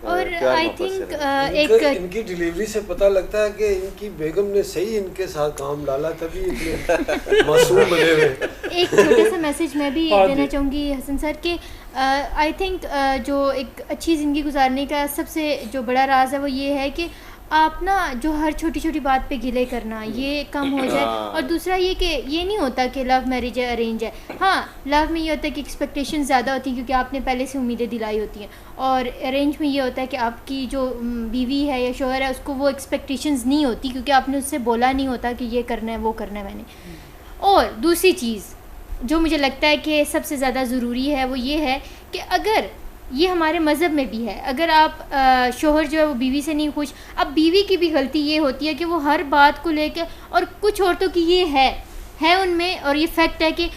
और प्यार आई मोहब्बत से थिंक रहना। एक इनकी डिलीवरी से पता लगता है कि इनकी बेगम ने सही इनके साथ काम डाला, तभी इतने मासूम बने हुए। एक छोटा सा मैसेज मैं भी हाँ देना जी। चाहूँगी हसन सर के आई थिंक जो एक अच्छी ज़िंदगी गुजारने का सबसे जो बड़ा राज है वो ये है कि आप ना जो हर छोटी छोटी बात पे गिले करना ये कम हो जाए। और दूसरा ये कि ये नहीं होता कि लव मैरिज है अरेंज है, हाँ लव में ये होता है कि एक्सपेक्टेशन ज़्यादा होती हैं क्योंकि आपने पहले से उम्मीदें दिलाई होती हैं, और अरेंज में ये होता है कि आपकी जो बीवी है या शोहर है उसको वो एक्सपेक्टेशंस नहीं होती क्योंकि आपने उससे बोला नहीं होता कि ये करना है वो करना है मैंने। और दूसरी चीज़ जो मुझे लगता है कि सबसे ज़्यादा ज़रूरी है वो ये है कि अगर ये हमारे मज़हब में भी है, अगर आप शोहर जो है वो बीवी से नहीं खुश, अब बीवी की भी गलती ये होती है कि वो हर बात को लेकर, और कुछ औरतों की ये है उनमें, और ये फैक्ट है कि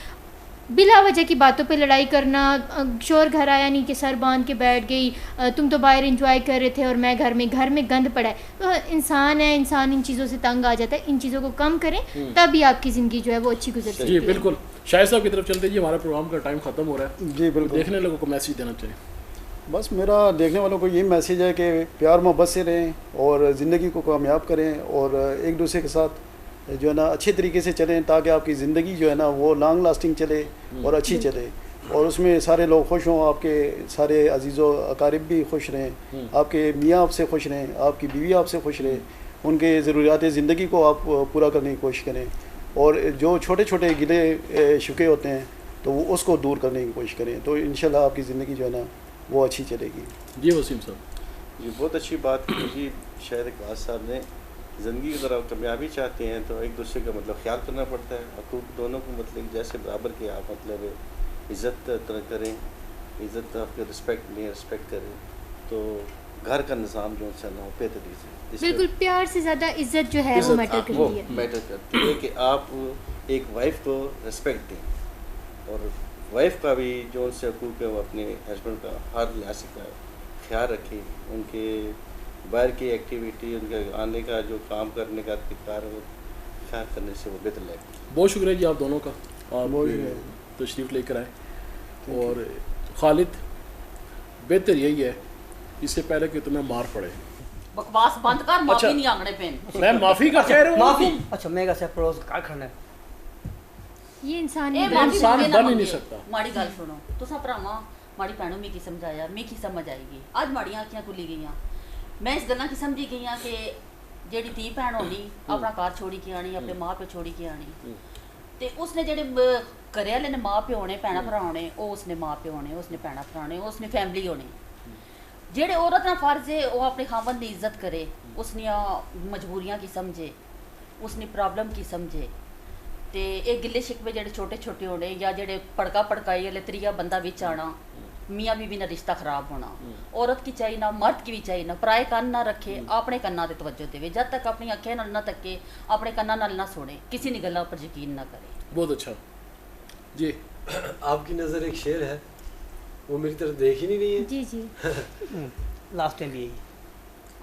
बिला वजह की बातों पे लड़ाई करना, शोहर घर आया नहीं कि सर बांध के बैठ गई, तुम तो बाहर एंजॉय कर रहे थे और मैं घर में गंद पड़ा है। तो इंसान है, इंसान इन चीज़ों से तंग आ जाता है। इन चीज़ों को कम करें तभी आपकी ज़िंदगी जो है वो अच्छी गुजर सकती जी है। बिल्कुल। शाहिद साहब की तरफ चलते जी, हमारा प्रोग्राम का टाइम ख़त्म हो रहा है। जी बिल्कुल। देखने लोगों को मैसेज देना चाहिए। बस मेरा देखने वालों को ये मैसेज है कि प्यार मोहब्बत से रहें और ज़िंदगी को कामयाब करें और एक दूसरे के साथ जो है ना अच्छे तरीके से चलें ताकि आपकी ज़िंदगी जो है ना वो लॉन्ग लास्टिंग चले और अच्छी चले, और उसमें सारे लोग खुश हों, आपके सारे अजीज़ो अकारिब भी खुश रहें, आपके मियाँ आपसे खुश रहें, आपकी बीवी आपसे खुश रहे, उनके ज़रूरियात ज़िंदगी को आप पूरा करने की कोशिश करें, और जो छोटे छोटे गिले शुके होते हैं तो वो उसको दूर करने की कोशिश करें, तो इंशाल्लाह आपकी ज़िंदगी जो है ना वो अच्छी चलेगी। जी वसीम साहब। ये बहुत अच्छी बात की जी शायद इकबाल साहब ने। ज़िंदगी की तरफ कामयाबी चाहते हैं तो एक दूसरे का मतलब ख्याल करना पड़ता है, और दोनों को मतलब जैसे बराबर के आप मतलब इज़्ज़त करें, इज़्ज़त आपके रिस्पेक्ट में रिस्पेक्ट करें, तो घर का निज़ाम जो है ना बेहतरी से बिल्कुल प्यार से ज़्यादा इज्जत जो है वो मैटर वो करती है। मैटर करती है कि आप एक वाइफ को रिस्पेक्ट दें, और वाइफ का भी जो उनसे हकूक़ है वो अपने हस्बैंड का हर लिहाज का ख्याल रखें, उनके बाहर की एक्टिविटी, उनके आने का जो काम करने का तरीका है वो ख्याल करने से वो बेहतर लगेगा। बहुत शुक्रिया जी आप दोनों का, आप तशरीफ़ लेकर आए। और खालिद, बेहतर यही है इससे पहले कि तुम्हें मार पड़े। बकवास बंद कर, माफी अच्छा। नहीं आंगने पेन। मैं माफ़ी का कह रहा हूँ। माफी अच्छा मैं कैसे पड़ोस का खड़ना है ये इंसान ए नहीं माफी इंसान मंगे ना बन ही नहीं मंगे। सकता। माड़ी गल सुनो तुसा भरावा, माड़ी भैनों मिगी समझाया, मिगी समझ आएगी। अज माड़ियां अखियां खुली गईयां, मैं इस गल्लां की समझी गई हां कि जेड़ी धी भैन होनी अपना घर छोड़ी के आनी, अपने मां प्यो छोड़ी के आनी, ते उसने जेड़े घरे आह्ले ने मां प्यो होने, भैनां भरा होने, ओह् उसने मां प्यो होने, उसने भैनां भरा होने, उसने फैमिली होनी। जेड़े औरत दा फर्ज है वो अपने खावंद दी इज्जत करे, उसनिया मजबूरियां की समझे, उसनी प्रॉब्लम की समझे। ते ये गिले शिकवे जेड़े छोटे छोटे होने या जेड़े पड़का पड़काई वाले त्रिया बंदा विच आना, मियाँ बीवी ना रिश्ता खराब होना। औरत की चाहिए ना, मर्द की भी चाहिए ना, पराए कन ना रखे, अपने कन्ना ते तवज्जो देवे। जब तक अपनी अखें नाल ना तके, अपने कन्ना नाल ना सुने, किसी नी गल्लां पर यकीन ना करे। बहुत अच्छा जी। आपकी नज़र एक शेर है, वो मेरी तरफ देख ही नहीं रही है। जी जी लास्ट टाइम यही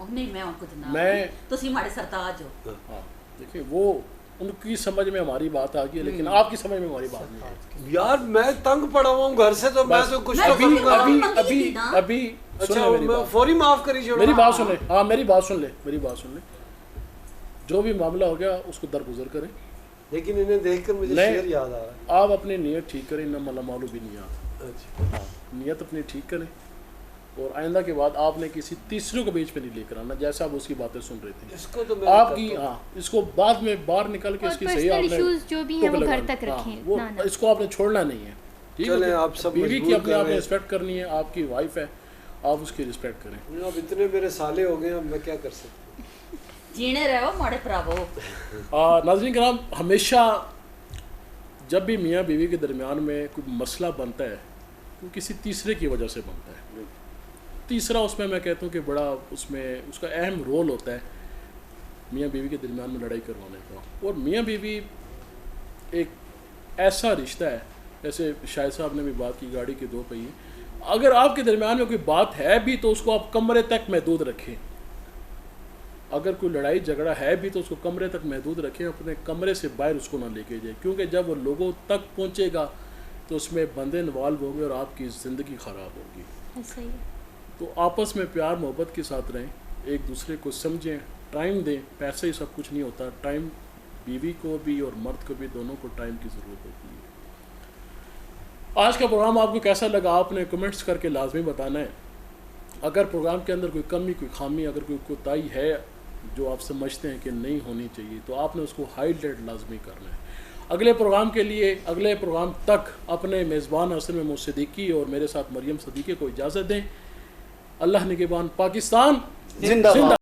ओह नहीं मैं कुछ ना, मैं- तुसी माड़े सरताज हो। हाँ देखिए, वो उनकी समझ में हमारी बात आ गई है, लेकिन आपकी समझ में हमारी बात नहीं है। यार मैं तंग पड़ा हुआ हूँ घर से, तो मैं बस तो कुछ मैं तो अभी करूंगा। अभी मंगी अभी थी ना। अभी अच्छा सुने मेरी मैं बात। फौरी माफ करी छोड़ो। मेरी बात सुन ले, हाँ मेरी बात सुन ले, मेरी बात सुन ले। जो भी मामला हो गया उसको दरगुजर करें। लेकिन इन्हें देखकर मुझे नहीं। शेर याद आ रहा आप अपनी नीयत ठीक करें, ना मला मालू भी नहीं आता। है। अच्छा नीयत अपनी ठीक करें, और आइंदा के बाद आपने किसी तीसरे को बीच में नहीं लेकर आना, जैसे आप उसकी बातें सुन रहे थे। इसको तो मैं आपकी करता हूँ। हाँ, इसको बाद में बाहर निकल के और इसकी सही पर्सनल आपने इश्यूज जो भी हैं वो टोक घर लगाना। तक हाँ, रखें वो ना ना। इसको आपने छोड़ना नहीं है। ठीक चलें, है, आप सब बीवी की मजबूर अपने कर आपने रहे हैं। रिस्पेक्ट करनी है, आपकी वाइफ है, आप उसकी रिस्पेक्ट करें। अब इतने मेरे साले हो गए, अब मैं क्या कर सकता जीने रहो माड़े भरावो। नाज़रीन कराम, हमेशा जब भी मियाँ बीवी के दरमियान में कोई मसला बनता है वो किसी तीसरे की वजह से बनता है। तीसरा उसमें मैं कहता हूँ कि बड़ा उसमें उसका अहम रोल होता है मियाँ बीवी के दरमियान में लड़ाई करवाने का। और मियाँ बीवी एक ऐसा रिश्ता है, जैसे शायद साहब ने भी बात की गाड़ी के दो पहिए, अगर आपके दरमियान में कोई बात है भी तो उसको आप कमरे तक महदूद रखें। अगर कोई लड़ाई झगड़ा है भी तो उसको कमरे तक महदूद रखें, अपने कमरे से बाहर उसको ना लेके जाए, क्योंकि जब वो लोगों तक पहुंचेगा तो उसमें बंदे इन्वॉल्व होंगे और आपकी ज़िंदगी ख़राब होगी। ऐसा ही है। तो आपस में प्यार मोहब्बत के साथ रहें, एक दूसरे को समझें, टाइम दें। पैसे ही सब कुछ नहीं होता, टाइम बीवी को भी और मर्द को भी, दोनों को टाइम की ज़रूरत होती है। आज का प्रोग्राम आपको कैसा लगा आपने कमेंट्स करके लाजमी बताना है। अगर प्रोग्राम के अंदर कोई कमी, कोई खामी, अगर कोई कोताही है जो आप समझते हैं कि नहीं होनी चाहिए, तो आपने उसको हाईलाइट लाजमी करना है। अगले प्रोग्राम के लिए, अगले प्रोग्राम तक अपने मेज़बान हसन महमूद सिद्दीकी और मेरे साथ मरियम सदीकी को इजाज़त दें। अल्लाह निगहबान, पाकिस्तान जिंदाबाद।